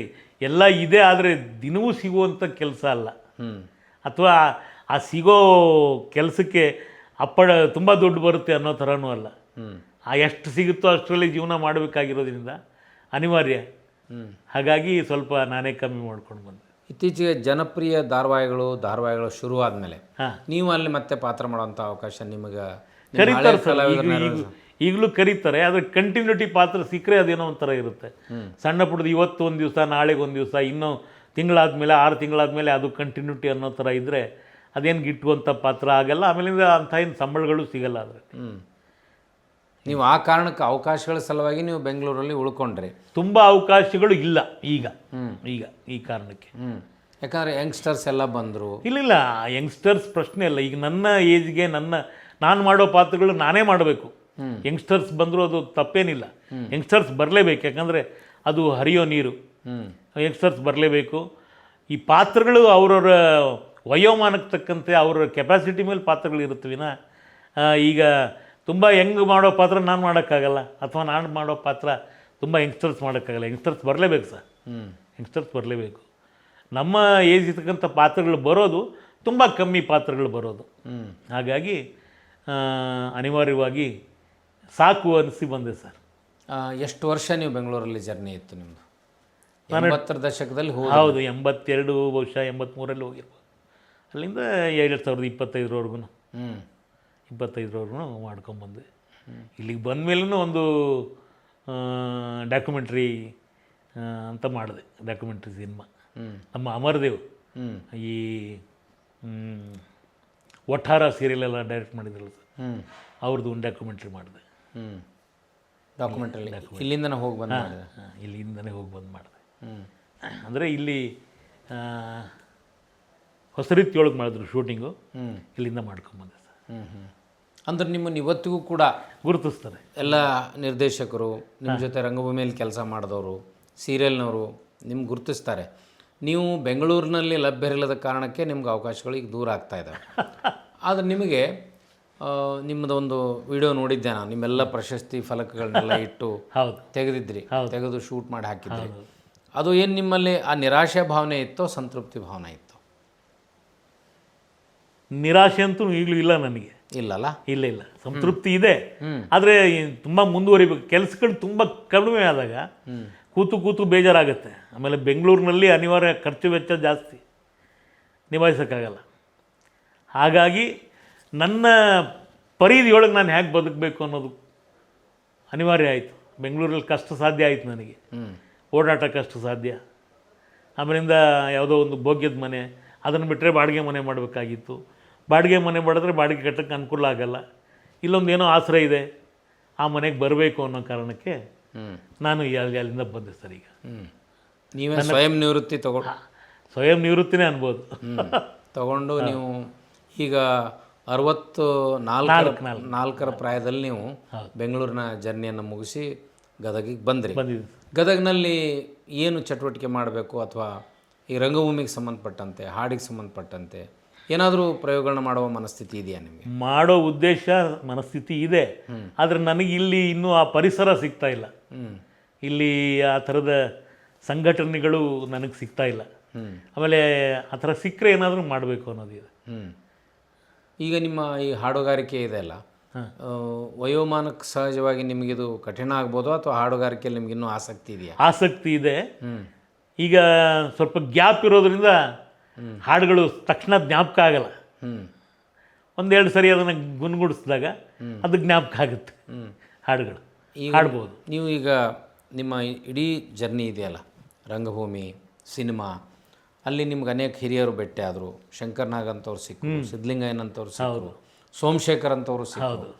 ಎಲ್ಲ ಇದೆ, ಆದರೆ ದಿನವೂ ಸಿಗುವಂಥ ಕೆಲಸ ಅಲ್ಲ. ಅಥವಾ ಆ ಸಿಗೋ ಕೆಲಸಕ್ಕೆ ತುಂಬ ದುಡ್ಡು ಬರುತ್ತೆ ಅನ್ನೋ ಥರನೂ ಅಲ್ಲ. ಎಷ್ಟು ಸಿಗುತ್ತೋ ಅಷ್ಟರಲ್ಲಿ ಜೀವನ ಮಾಡಬೇಕಾಗಿರೋದ್ರಿಂದ ಅನಿವಾರ್ಯ. ಹಾಗಾಗಿ ಸ್ವಲ್ಪ ನಾನೇ ಕಮ್ಮಿ ಮಾಡ್ಕೊಂಡು ಬಂದೆ. ಇತ್ತೀಚೆಗೆ ಜನಪ್ರಿಯ ಧಾರಾವಾಹಿಗಳು ಶುರುವಾದ ಮೇಲೆ ನೀವು ಅಲ್ಲಿ ಮತ್ತೆ ಪಾತ್ರ ಮಾಡೋಂಥ ಅವಕಾಶ ನಿಮಗೆ ಕರೀತಾರೆ ಸರ್. ಈಗಲೂ ಕರೀತಾರೆ, ಆದರೆ ಕಂಟಿನ್ಯೂಟಿ ಪಾತ್ರ ಸಿಕ್ಕರೆ ಅದೇನೋ ಒಂಥರ ಇರುತ್ತೆ. ಸಣ್ಣ ಪುಟ್ಟದ್ದು ಇವತ್ತು ಒಂದು ದಿವಸ, ನಾಳೆಗೆ ಒಂದು ದಿವಸ, ಇನ್ನೂ ತಿಂಗಳಾದಮೇಲೆ 6 ತಿಂಗಳಾದಮೇಲೆ ಅದು ಕಂಟಿನ್ಯೂಟಿ ಅನ್ನೋ ಥರ ಇದ್ದರೆ ಅದೇನು ಗಿಟ್ಟುವಂಥ ಪಾತ್ರ ಆಗಲ್ಲ. ಆಮೇಲಿಂದ ಅಂಥ ಏನು ಸಂಬಳಗಳು ಸಿಗಲ್ಲ ಅದರಲ್ಲಿ. ನೀವು ಆ ಕಾರಣಕ್ಕೆ ಅವಕಾಶಗಳ ಸಲುವಾಗಿ ನೀವು ಬೆಂಗಳೂರಲ್ಲಿ ಉಳ್ಕೊಂಡ್ರಿ. ತುಂಬ ಅವಕಾಶಗಳು ಇಲ್ಲ ಈಗ ಈ ಕಾರಣಕ್ಕೆ. ಯಾಕಂದರೆ ಯಂಗ್ಸ್ಟರ್ಸ್ ಎಲ್ಲ ಬಂದರು. ಇಲ್ಲ ಯಂಗ್ಸ್ಟರ್ಸ್ ಪ್ರಶ್ನೆ ಅಲ್ಲ. ಈಗ ನನ್ನ ಏಜ್ಗೆ ನಾನು ಮಾಡೋ ಪಾತ್ರಗಳು ನಾನೇ ಮಾಡಬೇಕು. ಯಂಗ್ಸ್ಟರ್ಸ್ ಬಂದರೂ ಅದು ತಪ್ಪೇನಿಲ್ಲ. ಯಂಗ್ಸ್ಟರ್ಸ್ ಬರಲೇಬೇಕು, ಯಾಕಂದರೆ ಅದು ಹರಿಯೋ ನೀರು. ಯಂಗ್ಸ್ಟರ್ಸ್ ಬರಲೇಬೇಕು. ಈ ಪಾತ್ರಗಳು ಅವ್ರವ್ರ ವಯೋಮಾನಕ್ಕೆ ತಕ್ಕಂತೆ ಅವ್ರ ಕೆಪಾಸಿಟಿ ಮೇಲೆ ಪಾತ್ರಗಳು ಇರುತ್ತವಿನ ಈಗ ತುಂಬ ಯಂಗ್ ಮಾಡೋ ಪಾತ್ರ ನಾನು ಮಾಡೋಕ್ಕಾಗಲ್ಲ, ಅಥವಾ ನಾನು ಮಾಡೋ ಪಾತ್ರ ತುಂಬ ಯಂಗ್ಸ್ಟರ್ಸ್ ಮಾಡೋಕ್ಕಾಗಲ್ಲ. ಯಂಗ್ಸ್ಟರ್ಸ್ ಬರಲೇಬೇಕು ಸರ್, ಯಂಗ್ಸ್ಟರ್ಸ್ ಬರಲೇಬೇಕು. ನಮ್ಮ ಏಜ್ ಇರ್ತಕ್ಕಂಥ ಪಾತ್ರಗಳು ಬರೋದು ತುಂಬ ಕಮ್ಮಿ ಪಾತ್ರಗಳು ಬರೋದು. ಹಾಗಾಗಿ ಅನಿವಾರ್ಯವಾಗಿ ಸಾಕು ಅನಿಸಿ ಬಂದೆ ಸರ್. ಎಷ್ಟು ವರ್ಷ ನೀವು ಬೆಂಗಳೂರಲ್ಲಿ ಜರ್ನಿ ಇತ್ತು ನಿಮ್ಮದು? 80ರ ದಶಕದಲ್ಲಿ ಹೌದು, 82 ಬಹುಶಃ 83ರಲ್ಲಿ ಹೋಗಿರ್ಬೋದು. ಅಲ್ಲಿಂದ 2025ರವರೆಗೂ 25ರವರೆಗೂ ಮಾಡ್ಕೊಂಬಂದೆ. ಇಲ್ಲಿಗೆ ಬಂದ ಮೇಲೂ ಒಂದು ಡಾಕ್ಯುಮೆಂಟ್ರಿ ಅಂತ ಮಾಡಿದೆ, ಡಾಕ್ಯುಮೆಂಟ್ರಿ ಸಿನಿಮಾ. ನಮ್ಮ ಅಮರದೇವ್ ಈ ಒಟ್ಟಾರ ಸೀರಿಯಲೆಲ್ಲ ಡೈರೆಕ್ಟ್ ಮಾಡಿದ್ರಲ್ಲ ಸರ್, ಅವ್ರದ್ದು ಒಂದು ಡಾಕ್ಯುಮೆಂಟ್ರಿ ಮಾಡಿದೆ. ಡಾಕ್ಯುಮೆಂಟ್ರಿ ಇಲ್ಲಿಂದನೇ ಹೋಗಿ ಬಂದು ಇಲ್ಲಿಂದನೇ ಹೋಗಿ ಬಂದು ಮಾಡಿದೆ. ಅಂದರೆ ಇಲ್ಲಿ ಹೊಸರೀತಿಯೊಳಗೆ ಮಾಡಿದ್ರು ಶೂಟಿಂಗು, ಇಲ್ಲಿಂದ ಮಾಡ್ಕೊಂಬಂದೆ ಸರ್. ಅಂದ್ರೆ ನಿಮ್ಮನ್ನು ಇವತ್ತಿಗೂ ಕೂಡ ಗುರುತಿಸ್ತಾರೆ ಎಲ್ಲ ನಿರ್ದೇಶಕರು, ನಿಮ್ಮ ಜೊತೆ ರಂಗಭೂಮಿಯಲ್ಲಿ ಕೆಲಸ ಮಾಡಿದವರು, ಸೀರಿಯಲ್ನವರು ನಿಮ್ಗೆ ಗುರುತಿಸ್ತಾರೆ. ನೀವು ಬೆಂಗಳೂರಿನಲ್ಲಿ ಲಭ್ಯರಿಲ್ಲದ ಕಾರಣಕ್ಕೆ ನಿಮ್ಗೆ ಅವಕಾಶಗಳು ಈಗ ದೂರ ಆಗ್ತಾ ಇದ್ದಾವೆ. ಆದರೆ ನಿಮಗೆ ನಿಮ್ಮದೊಂದು ವಿಡಿಯೋ ನೋಡಿದ್ದೆ ನಾನು, ನಿಮ್ಮೆಲ್ಲ ಪ್ರಶಸ್ತಿ ಫಲಕಗಳನ್ನೆಲ್ಲ ಇಟ್ಟು ತೆಗೆದಿದ್ರಿ, ತೆಗೆದು ಶೂಟ್ ಮಾಡಿ ಹಾಕಿದ್ರಿ. ಅದು ಏನು ನಿಮ್ಮಲ್ಲಿ ಆ ನಿರಾಶೆ ಭಾವನೆ ಇತ್ತೋ ಸಂತೃಪ್ತಿ ಭಾವನೆ ಇತ್ತು? ನಿರಾಶೆ ಅಂತೂ ಈಗಲೂ ಇಲ್ಲ ನನಗೆ. ಇಲ್ಲಲ್ಲ? ಇಲ್ಲ, ಸಂತೃಪ್ತಿ ಇದೆ. ಆದರೆ ತುಂಬ ಮುಂದುವರಿಬೇಕು. ಕೆಲಸಗಳು ತುಂಬ ಕಡಿಮೆ ಆದಾಗ ಕೂತು ಬೇಜಾರಾಗುತ್ತೆ. ಆಮೇಲೆ ಬೆಂಗಳೂರಿನಲ್ಲಿ ಅನಿವಾರ್ಯ ಖರ್ಚು ವೆಚ್ಚ ಜಾಸ್ತಿ, ನಿಭಾಯಿಸೋಕ್ಕಾಗಲ್ಲ. ಹಾಗಾಗಿ ನನ್ನ ಪರಿಧಿಯೊಳಗೆ ನಾನು ಹೇಗೆ ಬದುಕಬೇಕು ಅನ್ನೋದು ಅನಿವಾರ್ಯ ಆಯಿತು. ಬೆಂಗಳೂರಲ್ಲಿ ಕಷ್ಟ ಸಾಧ್ಯ ಆಯಿತು ನನಗೆ, ಓಡಾಟ ಕಷ್ಟ ಸಾಧ್ಯ. ಆಮೇಲಿಂದ ಯಾವುದೋ ಒಂದು ಭೋಗ್ಯದ ಮನೆ, ಅದನ್ನು ಬಿಟ್ಟರೆ ಬಾಡಿಗೆ ಮನೆ ಮಾಡಬೇಕಾಗಿತ್ತು. ಬಾಡಿಗೆ ಮನೆ ಮಾಡಿದ್ರೆ ಬಾಡಿಗೆ ಕಟ್ಟಕ್ಕೆ ಅನುಕೂಲ ಆಗಲ್ಲ. ಇಲ್ಲೊಂದು ಏನೋ ಆಶ್ರಯ ಇದೆ, ಆ ಮನೆಗೆ ಬರಬೇಕು ಅನ್ನೋ ಕಾರಣಕ್ಕೆ ನಾನು ಅಲ್ಲಿಂದ ಬಂದೆ ಸರ್. ಈಗ ನೀವೇ ಸ್ವಯಂ ನಿವೃತ್ತಿ ತಗೊಂಡು? ಸ್ವಯಂ ನಿವೃತ್ತಿನೇ ಅನ್ಬೋದು. ತಗೊಂಡು ನೀವು ಈಗ 64ರ ಪ್ರಾಯದಲ್ಲಿ ನೀವು ಬೆಂಗಳೂರಿನ ಜರ್ನಿಯನ್ನು ಮುಗಿಸಿ ಗದಗಿಗೆ ಬಂದ್ರಿ. ಗದಗ್ನಲ್ಲಿ ಏನು ಚಟುವಟಿಕೆ ಮಾಡಬೇಕು, ಅಥವಾ ಈ ರಂಗಭೂಮಿಗೆ ಸಂಬಂಧಪಟ್ಟಂತೆ, ಹಾಡಿಗೆ ಸಂಬಂಧಪಟ್ಟಂತೆ ಏನಾದರೂ ಪ್ರಯೋಗಗಳನ್ನ ಮಾಡುವ ಮನಸ್ಥಿತಿ ಇದೆಯಾ ನಿಮಗೆ? ಮಾಡೋ ಉದ್ದೇಶ ಮನಸ್ಥಿತಿ ಇದೆ, ಆದರೆ ನನಗೆ ಇಲ್ಲಿ ಇನ್ನೂ ಆ ಪರಿಸರ ಸಿಗ್ತಾ ಇಲ್ಲ. ಇಲ್ಲಿ ಆ ಥರದ ಸಂಘಟನೆಗಳು ನನಗೆ ಸಿಗ್ತಾ ಇಲ್ಲ. ಆಮೇಲೆ ಆ ಥರ ಸಿಕ್ಕರೆ ಏನಾದರೂ ಮಾಡಬೇಕು ಅನ್ನೋದಿದೆ. ಈಗ ನಿಮ್ಮ ಈ ಹಾಡುಗಾರಿಕೆ ಇದೆ ಅಲ್ಲ, ವಯೋಮಾನಕ್ಕೆ ಸಹಜವಾಗಿ ನಿಮಗಿದು ಕಠಿಣ ಆಗ್ಬೋದು, ಅಥವಾ ಹಾಡುಗಾರಿಕೆಯಲ್ಲಿ ನಿಮ್ಗೆ ಇನ್ನೂ ಆಸಕ್ತಿ ಇದೆಯಾ? ಆಸಕ್ತಿ ಇದೆ. ಈಗ ಸ್ವಲ್ಪ ಗ್ಯಾಪ್ ಇರೋದ್ರಿಂದ ಹಾಡುಗಳು ತಕ್ಷಣ ಜ್ಞಾಪಕ ಆಗಲ್ಲ. ಒಂದೆರಡು ಸರಿ ಅದನ್ನು ಗುನ್ಗುಡಿಸಿದಾಗ ಅದು ಜ್ಞಾಪಕ ಆಗುತ್ತೆ, ಹಾಡುಗಳು ಹಾಡ್ಬೋದು. ನೀವು ಈಗ ನಿಮ್ಮ ಇಡೀ ಜರ್ನಿ ಇದೆಯಲ್ಲ, ರಂಗಭೂಮಿ, ಸಿನಿಮಾ, ಅಲ್ಲಿ ನಿಮ್ಗೆ ಅನೇಕ ಹಿರಿಯರು ಭೇಟಿ ಆದರು. ಶಂಕರ್ ನಾಗ್ ಅಂತವ್ರು ಸಿಕ್ಕರು, ಸಿದ್ಧಲಿಂಗಯ್ಯನಂತವ್ರು ಸಿಕ್ಕರು, ಸೋಮಶೇಖರ್ ಅಂತವರು ಸಿಕ್ಕರು.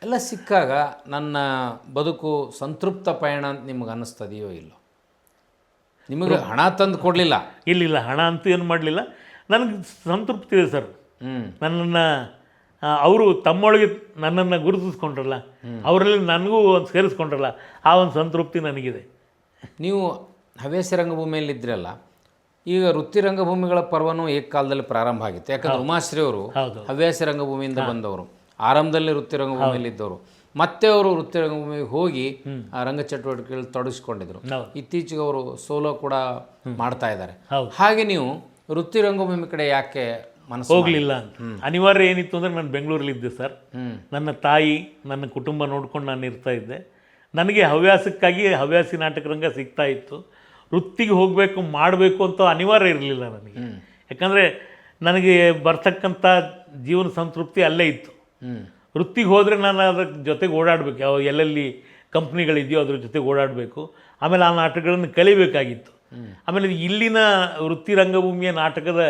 ಎಲ್ಲ ಸಿಕ್ಕಾಗ ನನ್ನ ಬದುಕು ಸಂತೃಪ್ತ ಪಯಣ ಅಂತ ನಿಮ್ಗೆ ಅನ್ನಿಸ್ತದೆಯೋ ಇಲ್ಲೋ? ನಿಮಗೆ ಹಣ ತಂದು ಕೊಡಲಿಲ್ಲ? ಇಲ್ಲ, ಹಣ ಅಂತೂ ಏನು ಮಾಡಲಿಲ್ಲ. ನನಗೆ ಸಂತೃಪ್ತಿ ಇದೆ ಸರ್. ನನ್ನನ್ನು ಅವರು ತಮ್ಮೊಳಗೆ ನನ್ನನ್ನು ಗುರುತಿಸ್ಕೊಂಡ್ರಲ್ಲ, ಅವರಲ್ಲಿ ನನಗೂ ಒಂದು ಸೇರಿಸ್ಕೊಂಡ್ರಲ್ಲ, ಆ ಒಂದು ಸಂತೃಪ್ತಿ ನನಗಿದೆ. ನೀವು ಹವ್ಯಾಸಿ ರಂಗಭೂಮಿಯಲ್ಲಿದ್ದರಲ್ಲ, ಈಗ ವೃತ್ತಿ ರಂಗಭೂಮಿಗಳ ಪರ್ವನೂ ಏಕಕಾಲದಲ್ಲಿ ಪ್ರಾರಂಭ ಆಗಿತ್ತು. ಯಾಕಂದರೆ ಉಮಾಶ್ರೀ ಅವರು ಹವ್ಯಾಸಿ ರಂಗಭೂಮಿಯಿಂದ ಬಂದವರು, ಆರಂಭದಲ್ಲಿ ವೃತ್ತಿ ರಂಗಭೂಮಿಯಲ್ಲಿದ್ದವರು. ಮತ್ತೆ ಅವರು ವೃತ್ತಿ ರಂಗಭೂಮಿಗೆ ಹೋಗಿ ಆ ರಂಗ ಚಟುವಟಿಕೆಗಳು ತೊಡಗಿಸ್ಕೊಂಡಿದ್ರು. ಇತ್ತೀಚೆಗೆ ಅವರು ಸೋಲೋ ಕೂಡ ಮಾಡ್ತಾ ಇದ್ದಾರೆ. ಹಾಗೆ ನೀವು ವೃತ್ತಿ ರಂಗಭೂಮಿ ಕಡೆ ಯಾಕೆ ಮನಸ್ಸು ಹೋಗಲಿಲ್ಲ? ಅನಿವಾರ್ಯ ಏನಿತ್ತು ಅಂದರೆ ನಾನು ಬೆಂಗಳೂರಲ್ಲಿದ್ದೆ ಸರ್. ನನ್ನ ತಾಯಿ, ನನ್ನ ಕುಟುಂಬ ನೋಡ್ಕೊಂಡು ನಾನು ಇರ್ತಾ ಇದ್ದೆ. ನನಗೆ ಹವ್ಯಾಸಕ್ಕಾಗಿ ಹವ್ಯಾಸಿ ನಾಟಕ ರಂಗ ಸಿಗ್ತಾ ಇತ್ತು. ವೃತ್ತಿಗೆ ಹೋಗಬೇಕು, ಮಾಡಬೇಕು ಅಂತ ಅನಿವಾರ್ಯ ಇರಲಿಲ್ಲ ನನಗೆ. ಯಾಕಂದರೆ ನನಗೆ ಬರ್ತಕ್ಕಂಥ ಜೀವನ ಸಂತೃಪ್ತಿ ಅಲ್ಲೇ ಇತ್ತು. ವೃತ್ತಿಗೆ ಹೋದರೆ ನಾನು ಅದ್ರ ಜೊತೆಗೆ ಓಡಾಡಬೇಕು, ಎಲ್ಲೆಲ್ಲಿ ಕಂಪ್ನಿಗಳಿದೆಯೋ ಅದ್ರ ಜೊತೆಗೆ ಓಡಾಡಬೇಕು. ಆಮೇಲೆ ಆ ನಾಟಕಗಳನ್ನು ಕಲಿಬೇಕಾಗಿತ್ತು. ಆಮೇಲೆ ಇಲ್ಲಿನ ವೃತ್ತಿ ರಂಗಭೂಮಿಯ ನಾಟಕದ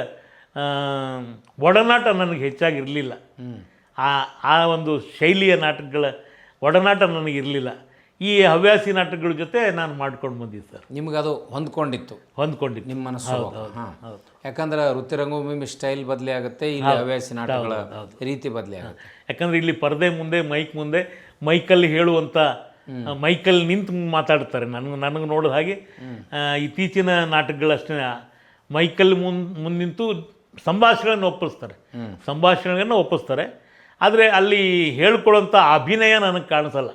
ಆ, ಒಡನಾಟ ನನಗೆ ಹೆಚ್ಚಾಗಿರಲಿಲ್ಲ. ಆ ಒಂದು ಶೈಲಿಯ ನಾಟಕಗಳ ಒಡನಾಟ ನನಗಿರಲಿಲ್ಲ. ಈ ಹವ್ಯಾಸಿ ನಾಟಕಗಳ ಜೊತೆ ನಾನು ಮಾಡ್ಕೊಂಡು ಬಂದಿದ್ದೆ ಸರ್. ನಿಮ್ಗೆ ಅದು ಹೊಂದ್ಕೊಂಡಿತ್ತು ನಿಮ್ಮ ಮನಸ್ಸು. ಹಾಂ, ಯಾಕಂದ್ರೆ ವೃತ್ತಿ ರಂಗಭೂಮಿ ಸ್ಟೈಲ್ ಬದಲಿ ಆಗುತ್ತೆ, ಇಲ್ಲಿ ಹವ್ಯಾಸಿ ನಾಟಕಗಳ ರೀತಿ ಬದಲಿ ಆಗುತ್ತೆ. ಯಾಕಂದರೆ ಇಲ್ಲಿ ಪರದೆ ಮುಂದೆ ಮೈಕ್ ಮುಂದೆ ಮೈಕಲ್ಲಿ ಹೇಳುವಂಥ ಮೈಕಲ್ಲಿ ನಿಂತು ಮಾತಾಡ್ತಾರೆ. ನನಗೆ ನೋಡೋದು ಹಾಗೆ ಇತ್ತೀಚಿನ ನಾಟಕಗಳಷ್ಟೇ ಮೈಕಲ್ಲಿ ಮುಂದೆ ನಿಂತು ಸಂಭಾಷಣೆಗಳನ್ನು ಒಪ್ಪಿಸ್ತಾರೆ. ಆದರೆ ಅಲ್ಲಿ ಹೇಳ್ಕೊಳ್ಳೋಂಥ ಅಭಿನಯ ನನಗೆ ಕಾಣಿಸಲ್ಲ.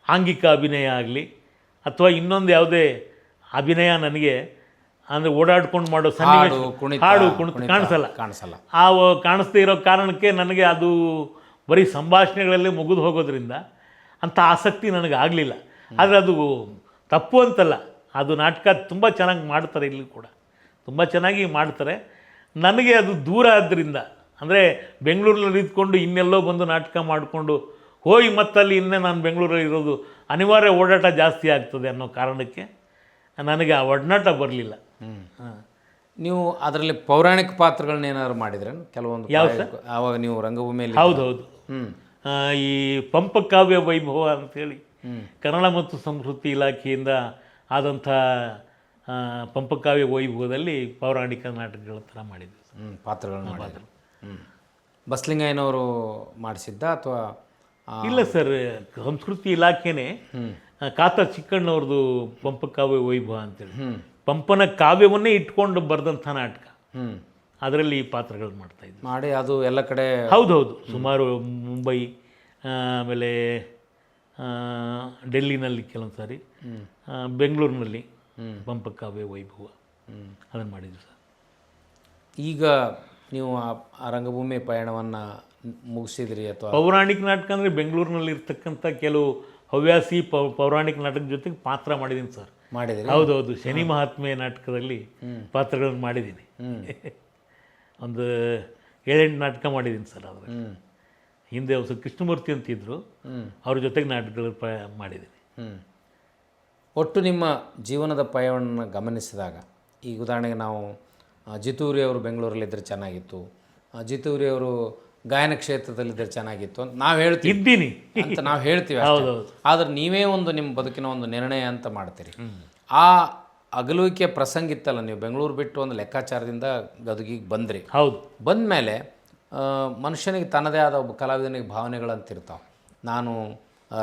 ಆಂಗಿಕ ಅಭಿನಯ ಆಗಲಿ ಅಥವಾ ಇನ್ನೊಂದು ಯಾವುದೇ ಅಭಿನಯ ನನಗೆ ಅಂದರೆ ಓಡಾಡ್ಕೊಂಡು ಮಾಡೋ ಸನ್ನಿವೇಶ, ಹಾಡು ಕುಣಿತ ಕಾಣಿಸಲ್ಲ. ಕಾಣಿಸ್ದೇ ಇರೋ ಕಾರಣಕ್ಕೆ ನನಗೆ ಅದು ಬರೀ ಸಂಭಾಷಣೆಗಳಲ್ಲೇ ಮುಗಿದು ಹೋಗೋದ್ರಿಂದ ಅಂಥ ಆಸಕ್ತಿ ನನಗೆ ಆಗಲಿಲ್ಲ. ಆದರೆ ಅದು ತಪ್ಪು ಅಂತಲ್ಲ, ಅದು ನಾಟಕ ತುಂಬ ಚೆನ್ನಾಗಿ ಮಾಡ್ತಾರೆ, ಇಲ್ಲಿ ಕೂಡ ತುಂಬ ಚೆನ್ನಾಗಿ ಮಾಡ್ತಾರೆ. ನನಗೆ ಅದು ದೂರ ಆದ್ದರಿಂದ, ಅಂದರೆ ಬೆಂಗಳೂರಲ್ಲಿ ಇದ್ಕೊಂಡು ಇನ್ನೆಲ್ಲೋ ಬಂದು ನಾಟಕ ಮಾಡಿಕೊಂಡು ಹೋಗಿ ಮತ್ತಲ್ಲಿ ಇನ್ನೇ ನಾನು ಬೆಂಗಳೂರಲ್ಲಿ ಇರೋದು ಅನಿವಾರ್ಯ, ಓಡಾಟ ಜಾಸ್ತಿ ಆಗ್ತದೆ ಅನ್ನೋ ಕಾರಣಕ್ಕೆ ನನಗೆ ಆ ಒಡನಾಟ ಬರಲಿಲ್ಲ. ನೀವು ಅದರಲ್ಲಿ ಪೌರಾಣಿಕ ಪಾತ್ರಗಳನ್ನ ಏನಾದ್ರು ಮಾಡಿದ್ರೆ ಕೆಲವೊಂದು ಆವಾಗ ನೀವು ರಂಗಭೂಮಿಯಲ್ಲಿ? ಹೌದೌದು. ಈ ಪಂಪಕಾವ್ಯ ವೈಭವ ಅಂಥೇಳಿ ಕನ್ನಡ ಮತ್ತು ಸಂಸ್ಕೃತಿ ಇಲಾಖೆಯಿಂದ ಆದಂಥ ಪಂಪಕಾವ್ಯ ವೈಭವದಲ್ಲಿ ಪೌರಾಣಿಕ ನಾಟಕಗಳ ಥರ ಮಾಡಿದ್ವಿ. ಪಾತ್ರಗಳನ್ನ ಮಾಡಿದ್ರು. ಬಸಲಿಂಗಯ್ಯನವರು ಮಾಡಿಸಿದ್ದ ಅಥವಾ? ಇಲ್ಲ ಸರ್, ಸಂಸ್ಕೃತಿ ಇಲಾಖೆನೇ ಕಾತ ಚಿಕ್ಕಣ್ಣವ್ರದ್ದು ಪಂಪಕಾವ್ಯ ವೈಭವ ಅಂತೇಳಿ ಪಂಪನ ಕಾವ್ಯವನ್ನೇ ಇಟ್ಕೊಂಡು ಬರೆದಂಥ ನಾಟಕ. ಅದರಲ್ಲಿ ಈ ಪಾತ್ರಗಳು ಮಾಡಿ ಅದು ಎಲ್ಲ ಕಡೆ. ಹೌದೌದು, ಸುಮಾರು ಮುಂಬೈ, ಆಮೇಲೆ ಡೆಲ್ಲಿನಲ್ಲಿ ಕೆಲವೊಂದು ಸಾರಿ, ಬೆಂಗಳೂರಿನಲ್ಲಿ ಪಂಪಕಾವ್ಯ ವೈಭವ ಅದನ್ನು ಮಾಡಿದ್ವಿ ಸರ್. ಈಗ ನೀವು ಆ ರಂಗಭೂಮಿ ಪಯಣವನ್ನು ಮುಗಿಸಿದ್ರಿ ಅಥವಾ? ಪೌರಾಣಿಕ ನಾಟಕ ಅಂದರೆ ಬೆಂಗಳೂರಿನಲ್ಲಿ ಇರ್ತಕ್ಕಂಥ ಕೆಲವು ಹವ್ಯಾಸಿ ಪೌರಾಣಿಕ ನಾಟಕದ ಜೊತೆಗೆ ಪಾತ್ರ ಮಾಡಿದ್ದೀನಿ ಸರ್. ಮಾಡಿದ್ರಿ? ಹೌದೌದು, ಶನಿ ಮಹಾತ್ಮೆ ನಾಟಕದಲ್ಲಿ ಪಾತ್ರಗಳನ್ನು ಮಾಡಿದ್ದೀನಿ. ಒಂದು 7-8 ನಾಟಕ ಮಾಡಿದ್ದೀನಿ ಸರ್. ಆದರೆ ಹಿಂದೆ ಹೊಸ ಕೃಷ್ಣಮೂರ್ತಿ ಅಂತಿದ್ರು, ಅವ್ರ ಜೊತೆಗೆ ನಾಟಕಗಳು ಮಾಡಿದ್ದೀನಿ. ಒಟ್ಟು ನಿಮ್ಮ ಜೀವನದ ಪಯಣವನ್ನು ಗಮನಿಸಿದಾಗ, ಈಗ ಉದಾಹರಣೆಗೆ ನಾವು ಜಿತೂರಿ ಅವರು ಬೆಂಗಳೂರಲ್ಲಿದ್ದರೆ ಚೆನ್ನಾಗಿತ್ತು, ಜಿತೂರಿ ಅವರು ಗಾಯನ ಕ್ಷೇತ್ರದಲ್ಲಿದ್ದರೆ ಚೆನ್ನಾಗಿತ್ತು ಅಂತ ನಾವು ಇದ್ದೀನಿ ಅಂತ ನಾವು ಹೇಳ್ತೀವಿ. ಆದರೆ ನೀವೇ ಒಂದು ನಿಮ್ಮ ಬದುಕಿನ ಒಂದು ನಿರ್ಣಯ ಅಂತ ಮಾಡ್ತೀರಿ. ಆ ಅಗಲುವಿಕೆ ಪ್ರಸಂಗ ಇತ್ತಲ್ಲ, ನೀವು ಬೆಂಗಳೂರು ಬಿಟ್ಟು ಒಂದು ಲೆಕ್ಕಾಚಾರದಿಂದ ಗದಗಿಗೆ ಬಂದ್ರಿ. ಹೌದು. ಬಂದ ಮೇಲೆ ಮನುಷ್ಯನಿಗೆ ತನ್ನದೇ ಆದ ಒಬ್ಬ ಕಲಾವಿದನಿಗೆ ಭಾವನೆಗಳಂತಿರ್ತಾವೆ. ನಾನು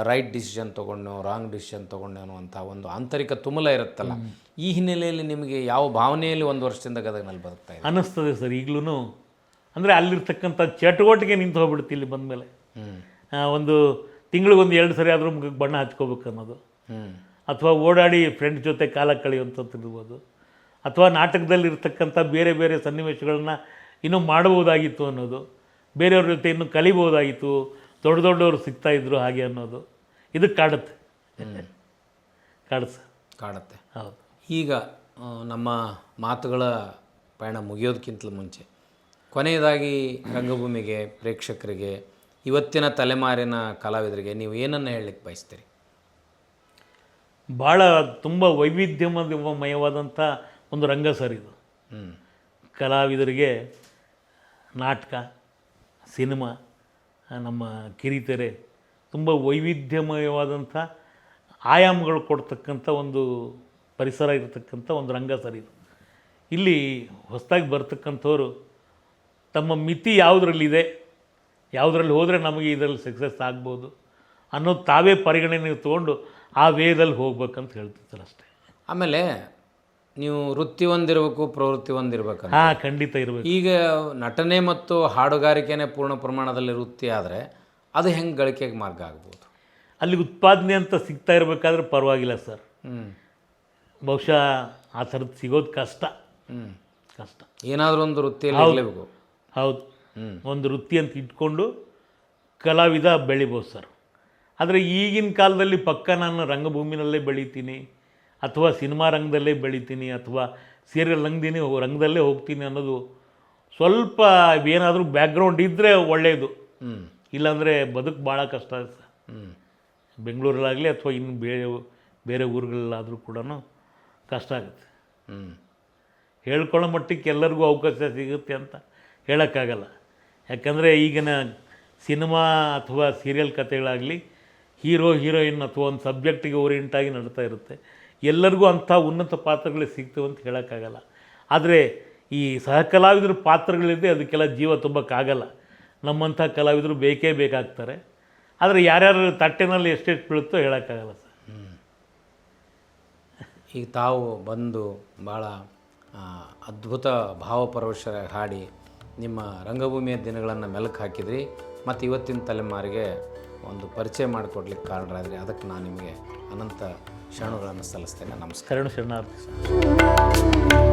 ರೈಟ್ ಡಿಸಿಷನ್ ತೊಗೊಂಡು ರಾಂಗ್ ಡಿಸಿಷನ್ ತೊಗೊಂಡು ಅನ್ನುವಂಥ ಒಂದು ಆಂತರಿಕ ತುಮುಲ ಇರುತ್ತಲ್ಲ. ಈ ಹಿನ್ನೆಲೆಯಲ್ಲಿ ನಿಮಗೆ ಯಾವ ಭಾವನೆಯಲ್ಲಿ 1 ವರ್ಷದಿಂದ ಗದಗಿನಲ್ಲಿ ಬದುಕ್ತಾ ಇದೆ ಅನ್ನಿಸ್ತದೆ ಸರ್ ಈಗಲೂ? ಅಂದರೆ ಅಲ್ಲಿರ್ತಕ್ಕಂಥ ಚಟುವಟಿಕೆ ನಿಂತು ಹೋಗ್ಬಿಡುತ್ತೆ ಇಲ್ಲಿ ಬಂದ ಮೇಲೆ. ಒಂದು ತಿಂಗಳಿಗೊಂದು 2 ಸರಿ ಆದರೂ ಮುಖಕ್ಕೆ ಬಣ್ಣ ಹಚ್ಕೋಬೇಕು ಅನ್ನೋದು, ಅಥವಾ ಓಡಾಡಿ ಫ್ರೆಂಡ್ ಜೊತೆ ಕಾಲ ಕಳೆಯುವಂಥದ್ದು ಇರ್ಬೋದು, ಅಥವಾ ನಾಟಕದಲ್ಲಿರ್ತಕ್ಕಂಥ ಬೇರೆ ಬೇರೆ ಸನ್ನಿವೇಶಗಳನ್ನ ಇನ್ನೂ ಮಾಡಬಹುದಾಗಿತ್ತು ಅನ್ನೋದು, ಬೇರೆಯವ್ರ ಜೊತೆ ಇನ್ನೂ ಕಲಿಬೋದಾಗಿತ್ತು, ದೊಡ್ಡವರು ಸಿಗ್ತಾಯಿದ್ರು ಹಾಗೆ ಅನ್ನೋದು, ಇದು ಕಾಡುತ್ತೆ. ಕಾಡುತ್ತೆ. ಹೌದು. ಈಗ ನಮ್ಮ ಮಾತುಗಳ ಪಯಣ ಮುಗಿಯೋದಕ್ಕಿಂತಲೂ ಮುಂಚೆ ಕೊನೆಯದಾಗಿ ರಂಗಭೂಮಿಗೆ, ಪ್ರೇಕ್ಷಕರಿಗೆ, ಇವತ್ತಿನ ತಲೆಮಾರಿನ ಕಲಾವಿದರಿಗೆ ನೀವು ಏನನ್ನು ಹೇಳಲಿಕ್ಕೆ ಬಯಸ್ತೀರಿ? ಭಾಳ ತುಂಬ ವೈವಿಧ್ಯಮಯವಾದಂಥ ಒಂದು ರಂಗ ಸರ್ ಇದು. ಕಲಾವಿದರಿಗೆ ನಾಟಕ, ಸಿನಿಮಾ, ನಮ್ಮ ಕಿರಿತೆರೆ ತುಂಬ ವೈವಿಧ್ಯಮಯವಾದಂಥ ಆಯಾಮಗಳು ಕೊಡ್ತಕ್ಕಂಥ ಒಂದು ಪರಿಸರ ಇರತಕ್ಕಂಥ ಒಂದು ರಂಗ ಸರ್ ಇದು. ಇಲ್ಲಿ ಹೊಸದಾಗಿ ಬರ್ತಕ್ಕಂಥವ್ರು ತಮ್ಮ ಮಿತಿ ಯಾವುದರಲ್ಲಿದೆ, ಯಾವುದರಲ್ಲಿ ಹೋದರೆ ನಮಗೆ ಇದರಲ್ಲಿ ಸಕ್ಸಸ್ ಆಗ್ಬೋದು ಅನ್ನೋದು ತಾವೇ ಪರಿಗಣನೆ ತೊಗೊಂಡು ಆ ವೇದಲ್ಲಿ ಹೋಗ್ಬೇಕಂತ ಹೇಳ್ತಿರ್ತಾರೆ ಅಷ್ಟೇ. ಆಮೇಲೆ ನೀವು ವೃತ್ತಿ ಹೊಂದಿರಬೇಕು, ಪ್ರವೃತ್ತಿ ಹೊಂದಿರಬೇಕು. ಖಂಡಿತ ಇರಬೇಕು. ಈಗ ನಟನೆ ಮತ್ತು ಹಾಡುಗಾರಿಕೆನೇ ಪೂರ್ಣ ಪ್ರಮಾಣದಲ್ಲಿ ವೃತ್ತಿ ಆದರೆ ಅದು ಹೆಂಗೆ ಗಳಿಕೆಗೆ ಮಾರ್ಗ ಆಗ್ಬೋದು? ಅಲ್ಲಿ ಉತ್ಪಾದನೆ ಅಂತ ಸಿಗ್ತಾ ಇರಬೇಕಾದ್ರೆ ಪರವಾಗಿಲ್ಲ ಸರ್. ಬಹುಶಃ ಆ ಥರದ್ದು ಸಿಗೋದು ಕಷ್ಟ. ಏನಾದರೂ ಒಂದು ವೃತ್ತಿಯಲ್ಲಿ ಹೌದು, ಒಂದು ವೃತ್ತಿ ಅಂತ ಇಟ್ಕೊಂಡು ಕಲಾವಿದ ಬೆಳಿಬೋದು ಸರ್. ಆದರೆ ಈಗಿನ ಕಾಲದಲ್ಲಿ ಪಕ್ಕ ನಾನು ರಂಗಭೂಮಿನಲ್ಲೇ ಬೆಳಿತೀನಿ, ಅಥವಾ ಸಿನಿಮಾ ರಂಗದಲ್ಲೇ ಬೆಳಿತೀನಿ, ಅಥವಾ ಸೀರಿಯಲ್ ರಂಗದಲ್ಲೇ ಹೋಗ್ತೀನಿ ಅನ್ನೋದು ಸ್ವಲ್ಪ ಏನಾದರೂ ಬ್ಯಾಕ್ಗ್ರೌಂಡ್ ಇದ್ದರೆ ಒಳ್ಳೆಯದು. ಇಲ್ಲಾಂದರೆ ಬದುಕು ಭಾಳ ಕಷ್ಟ ಇದೆ ಸರ್. ಬೆಂಗಳೂರಲ್ಲಾಗಲಿ ಅಥವಾ ಇನ್ನು ಬೇರೆ ಊರುಗಳಲ್ಲಾದರೂ ಕೂಡ ಕಷ್ಟ ಆಗುತ್ತೆ. ಹ್ಞೂ ಹೇಳ್ಕೊಳ್ಳೋ ಮಟ್ಟಕ್ಕೆ ಎಲ್ಲರಿಗೂ ಅವಕಾಶ ಸಿಗುತ್ತೆ ಅಂತ ಹೇಳೋಕ್ಕಾಗಲ್ಲ. ಯಾಕಂದರೆ ಈಗಿನ ಸಿನಿಮಾ ಅಥವಾ ಸೀರಿಯಲ್ ಕಥೆಗಳಾಗಲಿ ಹೀರೋ ಹೀರೋಯಿನ್ ಅಥವಾ ಒಂದು ಸಬ್ಜೆಕ್ಟಿಗೆ ಓರಿಯೆಂಟಾಗಿ ನಡ್ತಾ ಇರುತ್ತೆ. ಎಲ್ಲರಿಗೂ ಅಂಥ ಉನ್ನತ ಪಾತ್ರಗಳು ಸಿಗ್ತವೆ ಅಂತ ಹೇಳೋಕ್ಕಾಗಲ್ಲ. ಆದರೆ ಈ ಸಹ ಕಲಾವಿದ್ರ ಪಾತ್ರಗಳಿದೆ, ಅದಕ್ಕೆಲ್ಲ ಜೀವ ತುಂಬಕ್ಕಾಗಲ್ಲ. ನಮ್ಮಂಥ ಕಲಾವಿದರು ಬೇಕೇ ಬೇಕಾಗ್ತಾರೆ. ಆದರೆ ಯಾರ್ಯಾರು ತಟ್ಟೆನಲ್ಲಿ ಎಷ್ಟೆಷ್ಟು ಬೀಳುತ್ತೋ ಹೇಳೋಕ್ಕಾಗಲ್ಲ ಸರ್. ಈಗ ತಾವು ಬಂದು ಭಾಳ ಅದ್ಭುತ ಭಾವಪರವಶರಾಗಿ ಹಾಡಿ ನಿಮ್ಮ ರಂಗಭೂಮಿಯ ದಿನಗಳನ್ನು ಮೆಲುಕು ಹಾಕಿದ್ರಿ ಮತ್ತು ಇವತ್ತಿನ ತಲೆಮಾರಿಗೆ ಒಂದು ಪರಿಚಯ ಮಾಡಿಕೊಡ್ಲಿಕ್ಕೆ ಕಾರಣರಾದ್ರಿ. ಅದಕ್ಕೆ ನಾನು ನಿಮಗೆ ಅನಂತ ಶರಣುಗಳನ್ನು ಸಲ್ಲಿಸ್ತೇನೆ. ನಮಸ್ಕಾರ. ಶರಣಾರ್ಥಿ ಸರ್.